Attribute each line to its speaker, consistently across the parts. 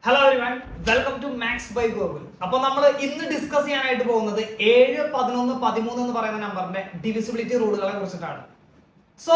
Speaker 1: Hello everyone, welcome to maths by Gokul. അപ്പോൾ നമ്മൾ ഇന്ന് ഡിസ്കസ് ചെയ്യാനായിട്ട് പോകുന്നത് 7, 11, 13 എന്ന് പറയുന്ന നമ്പറിന്റെ ഡിവിസിബിലിറ്റി റൂളുകളെ കുറിച്ചിട്ടാണ്. സോ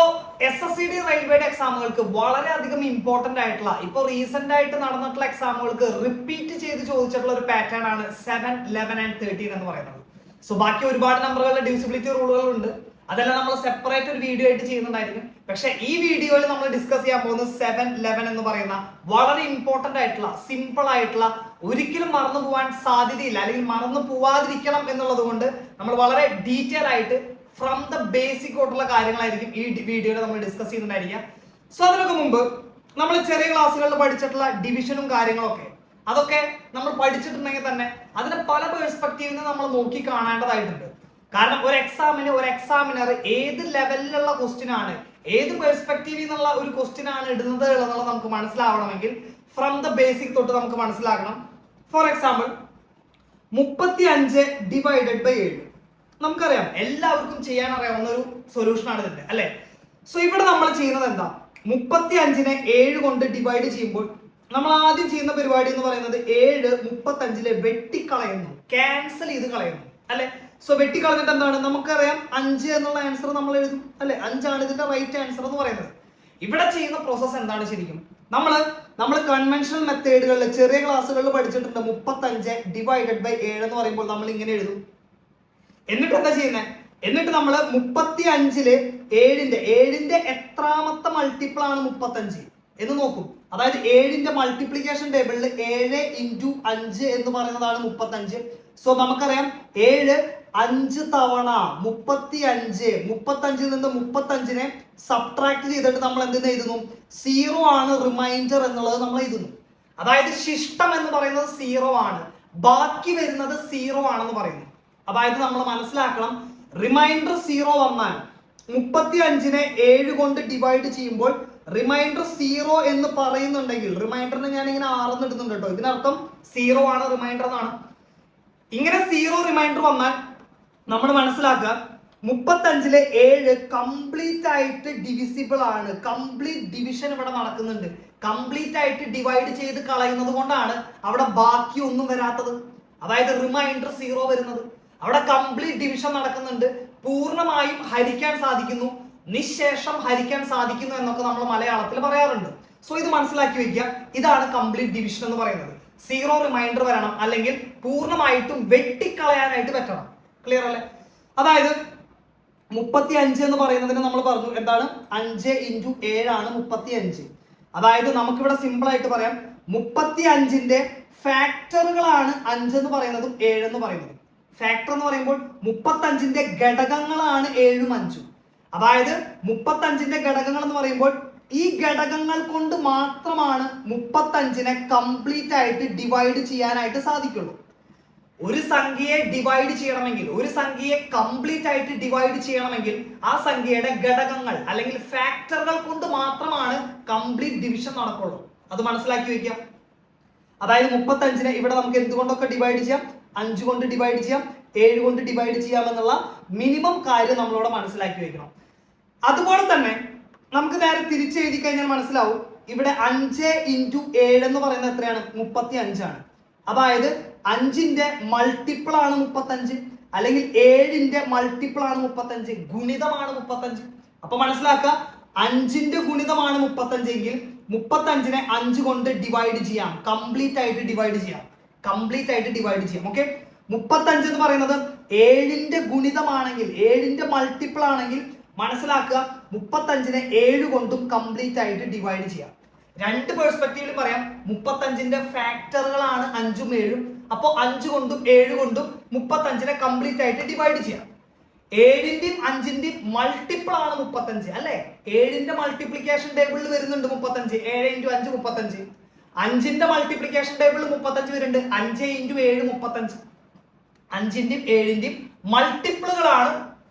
Speaker 1: SSCD റെയിൽവേയുടെ എക്സാമുകൾക്ക് വളരെയധികം ഇമ്പോർട്ടന്റ് ആയിട്ടുള്ള ഇപ്പോൾ റീസെന്റ് ആയിട്ട് നടന്നിട്ടുള്ള എക്സാമുകൾക്ക് റിപ്പീറ്റ് ചെയ്ത് ചോദിച്ചിട്ടുള്ള ഒരു പാറ്റേൺ ആണ് 7, 11 and 13 എന്ന് പറയുന്നത്. സോ ബാക്കി ഒരുപാട് നമ്പറുകളുടെ ഡിവിസിബിലിറ്റി റൂളുകൾ ഉണ്ട്, അതെല്ലാം നമ്മൾ സെപ്പറേറ്റ് ഒരു വീഡിയോ ആയിട്ട് ചെയ്യുന്നുണ്ടായിരിക്കും. പക്ഷെ ഈ വീഡിയോയിൽ നമ്മൾ ഡിസ്കസ് ചെയ്യാൻ പോകുന്നത് 7, 11 എന്ന് പറയുന്ന വളരെ ഇമ്പോർട്ടന്റ് ആയിട്ടുള്ള സിമ്പിൾ ആയിട്ടുള്ള ഒരിക്കലും മറന്നു പോകാൻ സാധ്യതയില്ല, അല്ലെങ്കിൽ മറന്നു പോവാതിരിക്കണം എന്നുള്ളത് കൊണ്ട് നമ്മൾ വളരെ ഡീറ്റെയിൽ ആയിട്ട് ഫ്രം ദ ബേസിക് ആയിട്ടുള്ള കാര്യങ്ങളായിരിക്കും ഈ വീഡിയോയിൽ നമ്മൾ ഡിസ്കസ് ചെയ്യുന്നുണ്ടായിരിക്കാം. സോ അതിനൊക്കെ മുമ്പ് നമ്മൾ ചെറിയ ക്ലാസ്സുകളിൽ പഠിച്ചിട്ടുള്ള ഡിവിഷനും കാര്യങ്ങളൊക്കെ അതൊക്കെ നമ്മൾ പഠിച്ചിട്ടുണ്ടെങ്കിൽ തന്നെ അതിനെ പല പെർസ്പെക്റ്റീവിൽ നിന്ന് നമ്മൾ നോക്കി കാണേണ്ടതായിട്ടുണ്ട്. കാരണം ഒരു എക്സാമിനർ ഏത് ലെവലിലുള്ള ക്വസ്റ്റ്യൻ ആണ്, ഏത് പെർസ്പെക്റ്റീവിൽ നിന്നുള്ള ഒരു ക്വസ്റ്റ്യൻ ആണ് ഇടുന്നത് എന്നുള്ളത് നമുക്ക് മനസ്സിലാവണമെങ്കിൽ ഫ്രം ദ ബേസിക് തൊട്ട് നമുക്ക് മനസ്സിലാക്കണം. ഫോർ എക്സാമ്പിൾ 35 ഡിവൈഡഡ് ബൈ 7 നമുക്കറിയാം, എല്ലാവർക്കും ചെയ്യാൻ അറിയാവുന്ന ഒരു സൊല്യൂഷൻ ആണ് ഇതിന്റെ, അല്ലെ? സോ ഇവിടെ നമ്മൾ ചെയ്യുന്നത് എന്താ, 35നെ 7 കൊണ്ട് ഡിവൈഡ് ചെയ്യുമ്പോൾ നമ്മൾ ആദ്യം ചെയ്യുന്ന പരിപാടി എന്ന് പറയുന്നത് 7 35 വെട്ടിക്കളയുന്നു, ക്യാൻസൽ ചെയ്ത് കളയുന്നു, അല്ലെ? സോ വെട്ടിക്കളഞ്ഞിട്ട് എന്താണ്, നമുക്കറിയാം 5 എന്നുള്ള ആൻസർ നമ്മൾ എഴുതും, അല്ലെ? 5 ആണ് ഇതിന്റെ റൈറ്റ് ആൻസർ എന്ന് പറയുന്നത്. ഇവിടെ ചെയ്യുന്ന പ്രോസസ് എന്താണ് ശരിക്കും, നമ്മൾ കൺവെൻഷണൽ മെത്തേഡുകളിൽ ചെറിയ ക്ലാസ്സുകളിൽ പഠിച്ചിട്ടുണ്ട് 35 ഡിവൈഡഡ് ബൈ 7 എന്ന് പറയുമ്പോൾ നമ്മൾ ഇങ്ങനെ എഴുതും. എന്നിട്ട് എന്താ ചെയ്യുന്നത്, എന്നിട്ട് നമ്മൾ 35ല് 7ന്റെ എത്രാമത്തെ മൾട്ടിപ്പിൾ ആണ് 35 എന്ന് നോക്കും. അതായത് 7ന്റെ മൾട്ടിപ്ലിക്കേഷൻ ടേബിളിൽ 7 × 5 എന്ന് പറയുന്നതാണ് 35. സോ നമുക്കറിയാം 7 5 തവണ 35 നിന്ന് 35നെ സബ്ട്രാക്ട് ചെയ്തിട്ട് നമ്മൾ എന്തെന്ന് എഴുതുന്നു, 0 ആണ് റിമൈൻഡർ എന്നുള്ളത് നമ്മൾ എഴുതുന്നു. അതായത് ശിഷ്ടം എന്ന് പറയുന്നത് 0 ആണ്, ബാക്കി വരുന്നത് 0 ആണെന്ന് പറയുന്നു. അതായത് നമ്മൾ മനസ്സിലാക്കണം, റിമൈൻഡർ 0 വന്നാൽ 35നെ 7 കൊണ്ട് ഡിവൈഡ് ചെയ്യുമ്പോൾ റിമൈൻഡർ 0 എന്ന് പറയുന്നുണ്ടെങ്കിൽ, റിമൈൻഡറിനെ ഞാൻ ഇങ്ങനെ 6 ഇടുന്നുണ്ട് കേട്ടോ, ഇതിനർത്ഥം 0 ആണ് റിമൈൻഡർ എന്നാണ്. ഇങ്ങനെ 0 റിമൈൻഡർ വന്നാൽ നമ്മൾ മനസ്സിലാക്കുക 35ലെ 7 കംപ്ലീറ്റ് ആയിട്ട് ഡിവിസിബിൾ ആണ്, കംപ്ലീറ്റ് ഡിവിഷൻ ഇവിടെ നടക്കുന്നുണ്ട്, കംപ്ലീറ്റ് ആയിട്ട് ഡിവൈഡ് ചെയ്ത് കളയുന്നത് കൊണ്ടാണ് അവിടെ ബാക്കി ഒന്നും വരാത്തത്, അതായത് റിമൈൻഡർ 0 വരുന്നത്. അവിടെ കംപ്ലീറ്റ് ഡിവിഷൻ നടക്കുന്നുണ്ട്, പൂർണ്ണമായും ഹരിക്കാൻ സാധിക്കുന്നു, നിശേഷം ഹരിക്കാൻ സാധിക്കുന്നു എന്നൊക്കെ നമ്മൾ മലയാളത്തിൽ പറയാറുണ്ട്. സോ ഇത് മനസ്സിലാക്കി വെക്കുക, ഇതാണ് കംപ്ലീറ്റ് ഡിവിഷൻ എന്ന് പറയുന്നത്. 0 റിമൈൻഡർ വരണം, അല്ലെങ്കിൽ പൂർണ്ണമായിട്ടും വെട്ടിക്കളയാനായിട്ട് പറ്റണം. ക്ലിയർ അല്ലേ? അതായത് 35 എന്ന് പറയുന്നതിന് നമ്മൾ പറഞ്ഞു എന്താണ്, 5 × 7 ആണ് 35. അതായത് നമുക്കിവിടെ സിമ്പിൾ ആയിട്ട് പറയാം, 35ന്റെ ഫാക്ടറുകളാണ് 5 എന്ന് പറയുന്നതും 7 എന്ന് പറയുന്നതും. ഫാക്ടർ എന്ന് പറയുമ്പോൾ 35ന്റെ ഘടകങ്ങളാണ് 7ഉം 5ഉം. അതായത് 35ന്റെ ഘടകങ്ങൾ എന്ന് പറയുമ്പോൾ ഈ ഘടകങ്ങൾ കൊണ്ട് മാത്രമാണ് 35നെ കംപ്ലീറ്റ് ആയിട്ട് ഡിവൈഡ് ചെയ്യാനായിട്ട് സാധിക്കുള്ളൂ. ഒരു സംഖ്യയെ ഡിവൈഡ് ചെയ്യണമെങ്കിൽ, ഒരു സംഖ്യയെ കംപ്ലീറ്റ് ആയിട്ട് ഡിവൈഡ് ചെയ്യണമെങ്കിൽ ആ സംഖ്യയുടെ ഘടകങ്ങൾ അല്ലെങ്കിൽ ഫാക്ടറുകൾ കൊണ്ട് മാത്രമാണ് കംപ്ലീറ്റ് ഡിവിഷൻ നടക്കുള്ളൂ. അത് മനസ്സിലാക്കി വെക്കാം. അതായത് 35നെ ഇവിടെ നമുക്ക് എന്തുകൊണ്ടൊക്കെ ഡിവൈഡ് ചെയ്യാം, 5 കൊണ്ട് ഡിവൈഡ് ചെയ്യാം, 7 കൊണ്ട് ഡിവൈഡ് ചെയ്യാമെന്നുള്ള മിനിമം കാര്യം നമ്മളിവിടെ മനസ്സിലാക്കി വെക്കണം. അതുപോലെ തന്നെ നമുക്ക് നേരെ തിരിച്ചെഴുതി കഴിഞ്ഞാൽ മനസ്സിലാവും, ഇവിടെ 5 × 7 എന്ന് പറയുന്നത് എത്രയാണ്, 35 ആണ്. അതായത് 5ന്റെ മൾട്ടിപ്പിൾ ആണ് 35, അല്ലെങ്കിൽ 7ന്റെ മൾട്ടിപ്പിൾ ആണ് 35, ഗുണിതമാണ് 35. അപ്പൊ മനസ്സിലാക്കുക, 5ന്റെ ഗുണിതമാണ് 35 എങ്കിൽ 35നെ 5 കൊണ്ട് ഡിവൈഡ് ചെയ്യാം, കംപ്ലീറ്റ് ആയിട്ട് ഡിവൈഡ് ചെയ്യാം, കംപ്ലീറ്റ് ആയിട്ട് ഡിവൈഡ് ചെയ്യാം. ഓക്കെ, 35 എന്ന് പറയുന്നത് 7ന്റെ ഗുണിതമാണെങ്കിൽ, 7ന്റെ മൾട്ടിപ്പിൾ ആണെങ്കിൽ മനസ്സിലാക്കുക 35നെ 7 കൊണ്ടും കംപ്ലീറ്റ് ആയിട്ട് ഡിവൈഡ് ചെയ്യാം. രണ്ട് പെർസ്പെക്റ്റീവിലും പറയാം, 35ന്റെ ഫാക്ടറുകളാണ് 5ഉം 7ഉം. അപ്പോൾ 5 കൊണ്ടും 7 കൊണ്ടും 35നെ കംപ്ലീറ്റ് ആയിട്ട് ഡിവൈഡ് ചെയ്യാം. 7ന്റെയും 5ന്റെയും മൾട്ടിപ്പിൾ ആണ് 35, അല്ലെ? 7ന്റെ മൾട്ടിപ്ലിക്കേഷൻ ടേബിളിൽ വരുന്നുണ്ട് 35, 7 × 5 35. 5ന്റെ മൾട്ടിപ്ലിക്കേഷൻ ടേബിളിൽ 35 വരുന്നുണ്ട്, 5 × 7 35. 5ന്റെയും 7ന്റെയും മൾട്ടിപ്പിൾ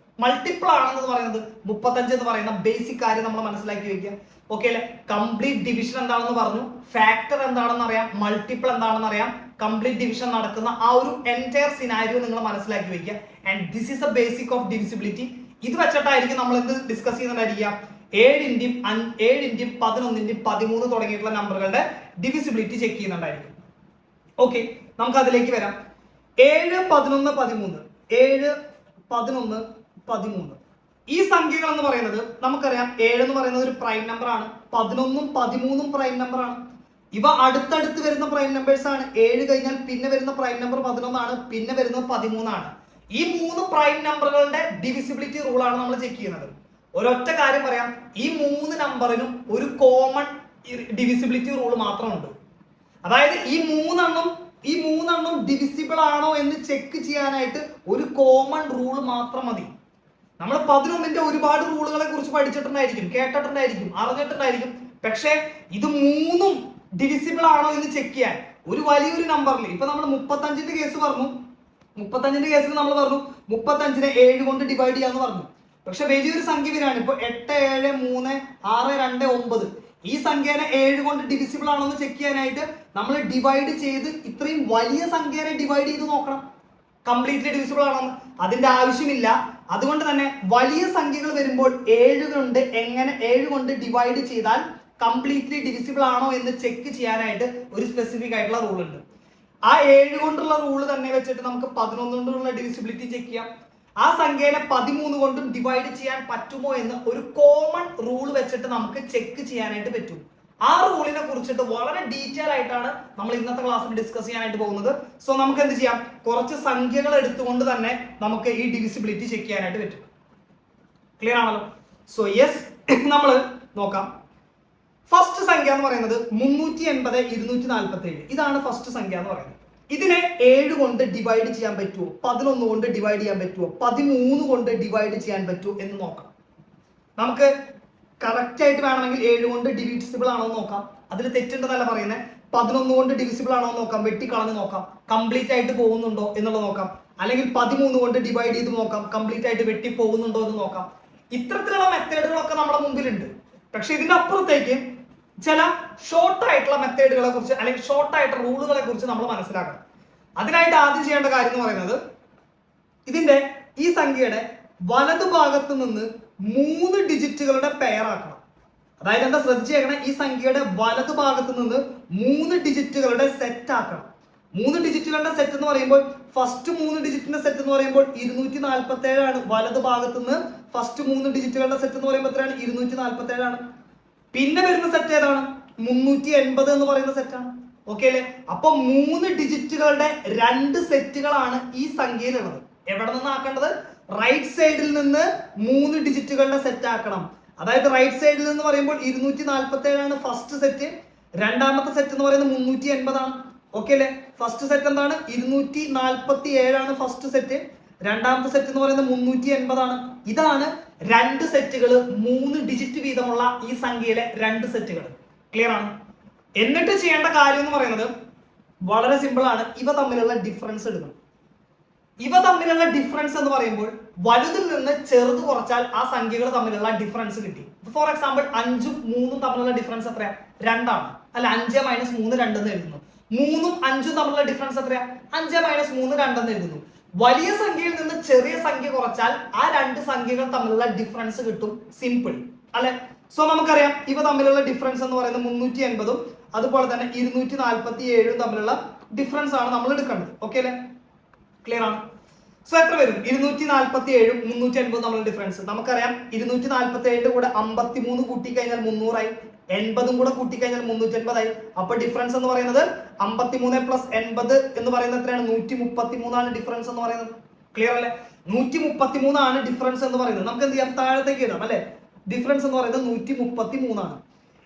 Speaker 1: ആണെന്ന് പറയുന്നത് 35 എന്ന് പറയുന്ന ബേസിക് കാര്യം നമ്മൾ മനസ്സിലാക്കി വെക്കുക. ഓക്കെ അല്ലെ? കംപ്ലീറ്റ് ഡിവിഷൻ എന്താണെന്ന് പറഞ്ഞു, ഫാക്ടർ എന്താണെന്ന് അറിയാം, മൾട്ടിപ്പിൾ എന്താണെന്ന് അറിയാം, കംപ്ലീറ്റ് ഡിവിഷൻ നടക്കുന്ന ആ ഒരു എൻറ്റയർ സിനാരിയോ നിങ്ങൾ മനസ്സിലാക്കി വെക്കുക. And this is A basic of divisibility. ഇത് വെച്ചിട്ടായിരിക്കും നമ്മൾ എന്ത് ഡിസ്കസ് ചെയ്യുന്നുണ്ടായിരിക്കുക, 7ന്റെയും 11ന്റെയും 13 തുടങ്ങിയിട്ടുള്ള നമ്പറുകളുടെ ഡിവിസിബിലിറ്റി ചെക്ക് ചെയ്യുന്നുണ്ടായിരിക്കും. ഓക്കെ, നമുക്ക് അതിലേക്ക് വരാം. 7, 11, 13, 7, 11, 13 ഈ സംഖ്യകൾ എന്ന് പറയുന്നത് നമുക്കറിയാം. 7 എന്ന് പറയുന്നത് ഒരു പ്രൈം നമ്പർ ആണ്. 11ഉം 13ഉം പ്രൈം നമ്പർ ആണ്. ഇവ അടുത്തടുത്ത് വരുന്ന പ്രൈം നമ്പേഴ്സ് ആണ്. 7 കഴിഞ്ഞാൽ പിന്നെ വരുന്ന പ്രൈം നമ്പർ 11 ആണ്, പിന്നെ വരുന്നത് 13 ആണ്. ഈ 3 പ്രൈം നമ്പറുകളുടെ ഡിവിസിബിലിറ്റി റൂൾ ആണ് നമ്മൾ ചെക്ക് ചെയ്യുന്നത്. ഒരൊറ്റ കാര്യം പറയാം, ഈ 3 നമ്പറിനും ഒരു കോമൺ ഡിവിസിബിലിറ്റി റൂൾ മാത്രമുണ്ട്. അതായത് ഈ മൂന്നെണ്ണം ഡിവിസിബിൾ ആണോ എന്ന് ചെക്ക് ചെയ്യാനായിട്ട് ഒരു കോമൺ റൂൾ മാത്രം മതി. നമ്മൾ 11ന്റെ ഒരുപാട് റൂളുകളെ കുറിച്ച് പഠിച്ചിട്ടുണ്ടായിരിക്കും, കേട്ടിട്ടുണ്ടായിരിക്കും, അറിഞ്ഞിട്ടുണ്ടായിരിക്കും. പക്ഷേ ഇത് 3ഉം ഡിവിസിബിൾ ആണോ എന്ന് ചെക്ക് ചെയ്യാൻ ഒരു വലിയൊരു നമ്പറിൽ, ഇപ്പൊ നമ്മൾ 35ന്റെ കേസ് പറഞ്ഞു. 35ന്റെ കേസിൽ നമ്മൾ പറഞ്ഞു 35നെ 7 കൊണ്ട് ഡിവൈഡ് ചെയ്യാന്ന് പറഞ്ഞു. പക്ഷെ വലിയൊരു സംഖ്യ വരികയാണ്. ഇപ്പൊ 8, 7, 3, 6, 2, 9 ഈ സംഖ്യനെ 7 കൊണ്ട് ഡിവിസിബിൾ ആണോ എന്ന് ചെക്ക് ചെയ്യാനായിട്ട് നമ്മൾ ഡിവൈഡ് ചെയ്ത് ഇത്രയും വലിയ സംഖ്യനെ ഡിവൈഡ് ചെയ്ത് നോക്കണം കംപ്ലീറ്റ്ലി ഡിവിസിബിൾ ആണെന്ന്. അതിന്റെ ആവശ്യമില്ല. അതുകൊണ്ട് തന്നെ വലിയ സംഖ്യകൾ വരുമ്പോൾ 7 കൊണ്ട് ഡിവൈഡ് ചെയ്താൽ കംപ്ലീറ്റ്ലി ഡിവിസിബിൾ ആണോ എന്ന് ചെക്ക് ചെയ്യാനായിട്ട് ഒരു സ്പെസിഫിക് ആയിട്ടുള്ള റൂൾ ഉണ്ട്. ആ 7 കൊണ്ടുള്ള റൂൾ തന്നെ വെച്ചിട്ട് നമുക്ക് 11 കൊണ്ടുള്ള ഡിവിസിബിലിറ്റി ചെക്ക് ചെയ്യാം. ആ സംഖ്യനെ 13 കൊണ്ടും ഡിവൈഡ് ചെയ്യാൻ പറ്റുമോ എന്ന് ഒരു കോമൺ റൂൾ വെച്ചിട്ട് നമുക്ക് ചെക്ക് ചെയ്യാനായിട്ട് പറ്റും. ആ റൂളിനെ കുറിച്ചിട്ട് വളരെ ഡീറ്റെയിൽ ആയിട്ടാണ് നമ്മൾ ഇന്നത്തെ ക്ലാസ്സിൽ ഡിസ്കസ് ചെയ്യാനായിട്ട് പോകുന്നത്. സോ നമുക്ക് എന്ത് ചെയ്യാം, കുറച്ച് സംഖ്യകൾ എടുത്തുകൊണ്ട് തന്നെ നമുക്ക് ഈ ഡിവിസിബിലിറ്റി ചെക്ക് ചെയ്യാനായിട്ട് പറ്റും. ക്ലിയർ ആണല്ലോ? സോ യെസ്, നമ്മൾ നോക്കാം. ഫസ്റ്റ് സംഖ്യ എന്ന് പറയുന്നത് 380, 247. ഇതാണ് ഫസ്റ്റ് സംഖ്യ എന്ന് പറയുന്നത്. ഇതിനെ 7 കൊണ്ട് ഡിവൈഡ് ചെയ്യാൻ പറ്റുമോ, 11 കൊണ്ട് ഡിവൈഡ് ചെയ്യാൻ പറ്റുമോ, 13 കൊണ്ട് ഡിവൈഡ് ചെയ്യാൻ പറ്റുമോ എന്ന് നോക്കാം. നമുക്ക് കറക്റ്റ് ആയിട്ട് വേണമെങ്കിൽ 7 കൊണ്ട് ഡിവിസിബിൾ ആണോ എന്ന് നോക്കാം. അതിൽ തെറ്റുണ്ടെന്നല്ല പറയുന്നത്. 11 കൊണ്ട് ഡിവിസിബിൾ ആണോ എന്ന് നോക്കാം, വെട്ടിക്കളഞ്ഞ് നോക്കാം, കംപ്ലീറ്റ് ആയിട്ട് പോകുന്നുണ്ടോ എന്നുള്ളത് നോക്കാം. അല്ലെങ്കിൽ 13 കൊണ്ട് ഡിവൈഡ് ചെയ്ത് നോക്കാം, കംപ്ലീറ്റ് ആയിട്ട് വെട്ടി പോകുന്നുണ്ടോ എന്ന് നോക്കാം. ഇത്തരത്തിലുള്ള മെത്തേഡുകളൊക്കെ നമ്മുടെ മുമ്പിലുണ്ട്. പക്ഷെ ഇതിന്റെ അപ്പുറത്തേക്ക് ചില ഷോർട്ട് ആയിട്ടുള്ള മെത്തേഡുകളെ കുറിച്ച് അല്ലെങ്കിൽ ഷോർട്ട് ആയിട്ടുള്ള റൂളുകളെ കുറിച്ച് നമ്മൾ മനസ്സിലാക്കണം. അതിനായിട്ട് ആദ്യം ചെയ്യേണ്ട കാര്യം എന്ന് പറയുന്നത്, ഇതിന്റെ ഈ സംഖ്യയുടെ വലതുഭാഗത്ത് നിന്ന് 3 ഡിജിറ്റുകളുടെ പെയർ ആക്കണം. അതായത് എന്താ ശ്രദ്ധിച്ചേക്കണം, ഈ സംഖ്യയുടെ വലതുഭാഗത്ത് നിന്ന് 3 ഡിജിറ്റുകളുടെ സെറ്റ് ആക്കണം. 3 ഡിജിറ്റുകളുടെ സെറ്റ് എന്ന് പറയുമ്പോൾ ഫസ്റ്റ് 3 ഡിജിറ്റിന്റെ സെറ്റ് എന്ന് പറയുമ്പോൾ 247 ആണ്. വലതുഭാഗത്ത് നിന്ന് ഫസ്റ്റ് 3 ഡിജിറ്റുകളുടെ സെറ്റ് എന്ന് പറയുമ്പോൾ എത്രയാണ്? 247 ആണ്. പിന്നെ വരുന്ന സെറ്റ് ഏതാണ്? 380 എന്ന് പറയുന്ന സെറ്റാണ്. ഓക്കെ അല്ലേ? അപ്പൊ 3 ഡിജിറ്റുകളുടെ 2 സെറ്റുകളാണ് ഈ സംഖ്യയിലുള്ളത്. എവിടെ നിന്ന് ആക്കേണ്ടത്? റൈറ്റ് സൈഡിൽ നിന്ന് 3 ഡിജിറ്റുകളുടെ സെറ്റ് ആക്കണം. അതായത് റൈറ്റ് സൈഡിൽ നിന്ന് പറയുമ്പോൾ 247 ആണ് ഫസ്റ്റ് സെറ്റ്. രണ്ടാമത്തെ സെറ്റ് എന്ന് പറയുന്നത് 380 ആണ്. ഓക്കെ അല്ലേ? ഫസ്റ്റ് സെറ്റ് എന്താണ്? 247 ആണ് ഫസ്റ്റ് സെറ്റ്. രണ്ടാമത്തെ സെറ്റ് എന്ന് പറയുന്നത് 380 ആണ്. ഇതാണ് 2 സെറ്റുകൾ, 3 ഡിജിറ്റ് വീതമുള്ള ഈ സംഖ്യയിലെ 2 സെറ്റുകൾ. ക്ലിയർ ആണ്? എന്നിട്ട് ചെയ്യേണ്ട കാര്യം എന്ന് പറയുന്നത് വളരെ സിമ്പിൾ ആണ്. ഇവ തമ്മിലുള്ള ഡിഫറൻസ് എടുക്കണം. ഇവ തമ്മിലുള്ള ഡിഫറൻസ് എന്ന് പറയുമ്പോൾ വലുതിൽ നിന്ന് ചെറുത് കുറച്ചാൽ ആ സംഖ്യകൾ തമ്മിലുള്ള ഡിഫറൻസ് കിട്ടി. ഫോർ എക്സാമ്പിൾ 5ഉം 3ഉം തമ്മിലുള്ള ഡിഫറൻസ് എത്രയാ? 2 ആണ്. അല്ല, 5 - 3 2 എന്ന് എഴുതുന്നു. 3ഉം 5ഉം തമ്മിലുള്ള ഡിഫറൻസ് എത്രയാ? 5 - 3 2 എന്ന് എഴുതുന്നു. വലിയ സംഖ്യയിൽ നിന്ന് ചെറിയ സംഖ്യ കുറച്ചാൽ ആ 2 സംഖ്യകൾ തമ്മിലുള്ള ഡിഫറൻസ് കിട്ടും. സിമ്പിൾ അല്ലെ? സോ നമുക്കറിയാം ഇവ തമ്മിലുള്ള ഡിഫറൻസ് എന്ന് പറയുന്നത് 380ഉം അതുപോലെ തന്നെ 247ഉം തമ്മിലുള്ള ഡിഫറൻസ് ആണ് നമ്മൾ എടുക്കേണ്ടത്. ഓക്കെ അല്ലെ? ക്ലിയർ ആണ്? സോ എത്ര വരും? 247ഉം 380ഉം തമ്മിലുള്ള ഡിഫറൻസ് നമുക്കറിയാം. 247ന്റെ കൂടെ 53 കൂട്ടിക്കഴിഞ്ഞാൽ 300 ആയി. 80ഉം കൂടെ കൂട്ടിക്കഴിഞ്ഞാൽ 380 ആയി. അപ്പൊ ഡിഫറൻസ് എന്ന് പറയുന്നത് 53 + 80 എന്ന് പറയുന്നത് എത്രയാണ്? 133 ആണ് ഡിഫറൻസ് എന്ന് പറയുന്നത്. ക്ലിയർ അല്ലേ? 133 ആണ് ഡിഫറൻസ് എന്ന് പറയുന്നത്. നമുക്ക് എന്ത് ചെയ്യാം? താഴത്തേക്ക് ഇടാം അല്ലെ? ഡിഫറൻസ് എന്ന് പറയുന്നത് 133 ആണ്.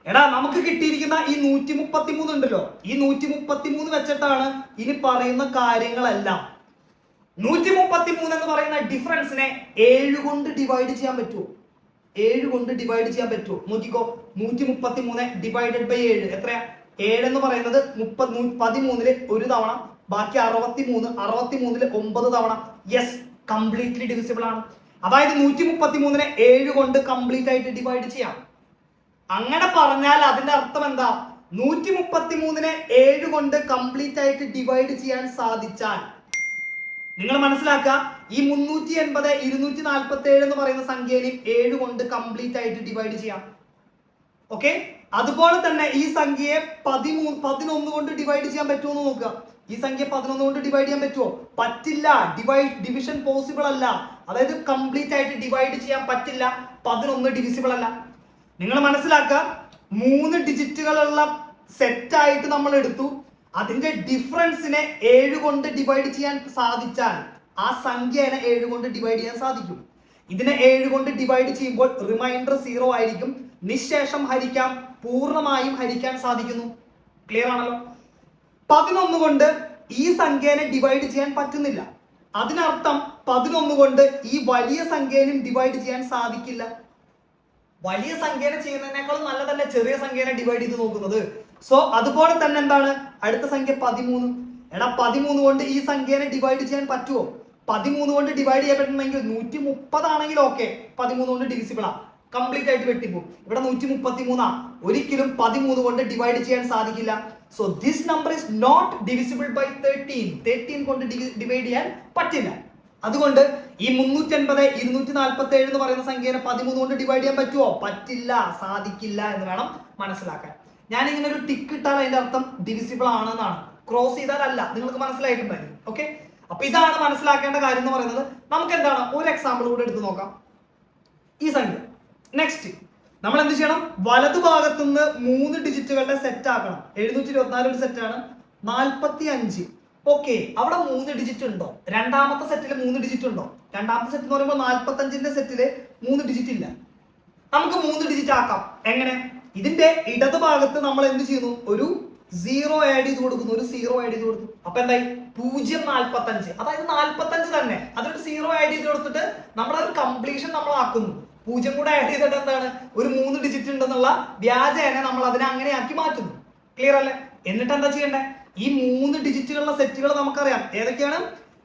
Speaker 1: എടാ, നമുക്ക് കിട്ടിയിരിക്കുന്ന ഈ 133 ഉണ്ടല്ലോ, ഈ 133 വെച്ചിട്ടാണ് ഇനി പറയുന്ന കാര്യങ്ങളെല്ലാം. 133 എന്ന് പറയുന്ന ഡിഫറൻസിനെ 7 കൊണ്ട് ഡിവൈഡ് ചെയ്യാൻ പറ്റുമോ? 7 കൊണ്ട് ഡിവൈഡ് ചെയ്യാൻ പറ്റുമോ? നോക്കിക്കോ. 133 ഡിവൈഡഡ് ബൈ 7 എത്രയാ? 7 എന്ന് പറയുന്നത് 13ല് 1 തവണ, ബാക്കി 63, 63ല് 9 തവണ. യെസ്, കംപ്ലീറ്റ്ലി ഡിവിസിബിൾ ആണ്. അതായത് 133നെ 7 കൊണ്ട് കംപ്ലീറ്റ് ആയിട്ട് ഡിവൈഡ് ചെയ്യാം. അങ്ങനെ പറഞ്ഞാൽ അതിന്റെ അർത്ഥം എന്താ? 133നെ 7 കൊണ്ട് കംപ്ലീറ്റ് ആയിട്ട് ഡിവൈഡ് ചെയ്യാൻ സാധിച്ചാൽ നിങ്ങൾ മനസ്സിലാക്കുക, ഈ 380, 247 എന്ന് പറയുന്ന സംഖ്യയെ 7 കൊണ്ട് കംപ്ലീറ്റ് ആയിട്ട് ഡിവൈഡ് ചെയ്യാം. ഓക്കെ, അതുപോലെ തന്നെ ഈ സംഖ്യയെ 11 കൊണ്ട് ഡിവൈഡ് ചെയ്യാൻ പറ്റുമോ എന്ന് നോക്കുക. ഈ സംഖ്യ 11 കൊണ്ട് ഡിവൈഡ് ചെയ്യാൻ പറ്റുമോ? പറ്റില്ല. ഡിവിഷൻ പോസിബിൾ അല്ല. അതായത് കംപ്ലീറ്റ് ആയിട്ട് ഡിവൈഡ് ചെയ്യാൻ പറ്റില്ല. 11 ഡിവിസിബിൾ അല്ല. നിങ്ങൾ മനസ്സിലാക്കുക, 3 ഡിജിറ്റുകളുള്ള സെറ്റ് ആയിട്ട് നമ്മൾ എടുത്തു. അതിന്റെ ഡിഫറൻസിനെ 7 കൊണ്ട് ഡിവൈഡ് ചെയ്യാൻ സാധിച്ചാൽ ആ സംഖ്യനെ 7 കൊണ്ട് ഡിവൈഡ് ചെയ്യാൻ സാധിക്കും. ഇതിനെ 7 കൊണ്ട് ഡിവൈഡ് ചെയ്യുമ്പോൾ റിമൈൻഡർ 0 ആയിരിക്കും. നിശേഷം ഹരിക്കാം, പൂർണ്ണമായും ഹരിക്കാൻ സാധിക്കുന്നു. ക്ലിയർ ആണല്ലോ? 11 കൊണ്ട് ഈ സംഖ്യനെ ഡിവൈഡ് ചെയ്യാൻ പറ്റുന്നില്ല. അതിനർത്ഥം 11 കൊണ്ട് ഈ വലിയ സംഖ്യനും ഡിവൈഡ് ചെയ്യാൻ സാധിക്കില്ല. വലിയ സംഖ്യനെ ചെയ്യുന്നതിനേക്കാളും നല്ലതല്ലേ ചെറിയ സംഖ്യനെ ഡിവൈഡ് ചെയ്ത് നോക്കുന്നത്. സോ അതുപോലെ തന്നെ എന്താണ് അടുത്ത സംഖ്യ 13. എടാ 13 കൊണ്ട് ഈ സംഖ്യനെ ഡിവൈഡ് ചെയ്യാൻ പറ്റുമോ? 13 കൊണ്ട് ഡിവൈഡ് ചെയ്യാൻ പറ്റുന്നെങ്കിൽ 130 ആണെങ്കിൽ ഓക്കെ, 13 കൊണ്ട് ഡിവിസിബിൾ ആ, കംപ്ലീറ്റ് ആയിട്ട് വെട്ടിപ്പോകും. ഇവിടെ 133 ഒരിക്കലും 13 കൊണ്ട് ഡിവൈഡ് ചെയ്യാൻ സാധിക്കില്ല. So this number is not divisible by 13 കൊണ്ട് ഡിവൈഡ് ചെയ്യാൻ പറ്റില്ല. അതുകൊണ്ട് ഈ 380 247 എന്ന് പറയുന്ന സംഖ്യനെ 13 കൊണ്ട് ഡിവൈഡ് ചെയ്യാൻ പറ്റുമോ? പറ്റില്ല, സാധിക്കില്ല എന്ന് വേണം മനസ്സിലാക്കാൻ. ഞാൻ ഇങ്ങനെ ഒരു ടിക്ക് ഇട്ടാൽ അതിന്റെ അർത്ഥം ഡിവിസിബിൾ ആണെന്നാണ്. ക്രോസ് ചെയ്താൽ അല്ല. നിങ്ങൾക്ക് മനസ്സിലായിട്ടുണ്ടായിരുന്നു. ഓക്കെ, അപ്പൊ ഇതാണ് മനസ്സിലാക്കേണ്ട കാര്യം എന്ന് പറയുന്നത്. നമുക്ക് എന്താണ് ഒരു എക്സാമ്പിൾ കൂടെ എടുത്ത് നോക്കാം. ഈ സംഖ്യ നെക്സ്റ്റ് നമ്മൾ എന്ത് ചെയ്യണം? വലതുഭാഗത്തു നിന്ന് 3 ഡിജിറ്റുകളുടെ സെറ്റ് ആക്കണം. 724 ഒരു സെറ്റാണ്. 45. ഓക്കെ, അവിടെ 3 ഡിജിറ്റ് ഉണ്ടോ? രണ്ടാമത്തെ സെറ്റിൽ 3 ഡിജിറ്റ് ഉണ്ടോ? രണ്ടാമത്തെ സെറ്റ് എന്ന് പറയുമ്പോൾ 45ന്റെ സെറ്റില് 3 ഡിജിറ്റ് ഇല്ല. നമുക്ക് 3 ഡിജിറ്റ് ആക്കാം. എങ്ങനെ? ഇതിന്റെ ഇടതുഭാഗത്ത് നമ്മൾ എന്ത് ചെയ്യുന്നു? ഒരു 0 ആഡ് ചെയ്ത് കൊടുക്കുന്നു. ഒരു 0 ആഡ് ചെയ്ത് കൊടുത്തു. അപ്പൊ എന്തായി? 0.45. അതായത് 45 തന്നെ. അതൊരു 0 ആഡ് ചെയ്ത് കൊടുത്തിട്ട് നമ്മുടെ ഒരു കംപ്ലീഷൻ നമ്മൾ ആക്കുന്നു. 0 കൂടെ ആഡ് ചെയ്തിട്ട് എന്താണ്? ഒരു 3 ഡിജിറ്റ് ഉണ്ടെന്നുള്ള വ്യാജേന നമ്മൾ അതിനെ അങ്ങനെ ആക്കി മാറ്റുന്നു. ക്ലിയർ അല്ലേ? എന്നിട്ട് എന്താ ചെയ്യണ്ടേ? ഈ 3 ഡിജിറ്റുകളുള്ള സെറ്റുകൾ നമുക്കറിയാം. ഏതൊക്കെയാണ്?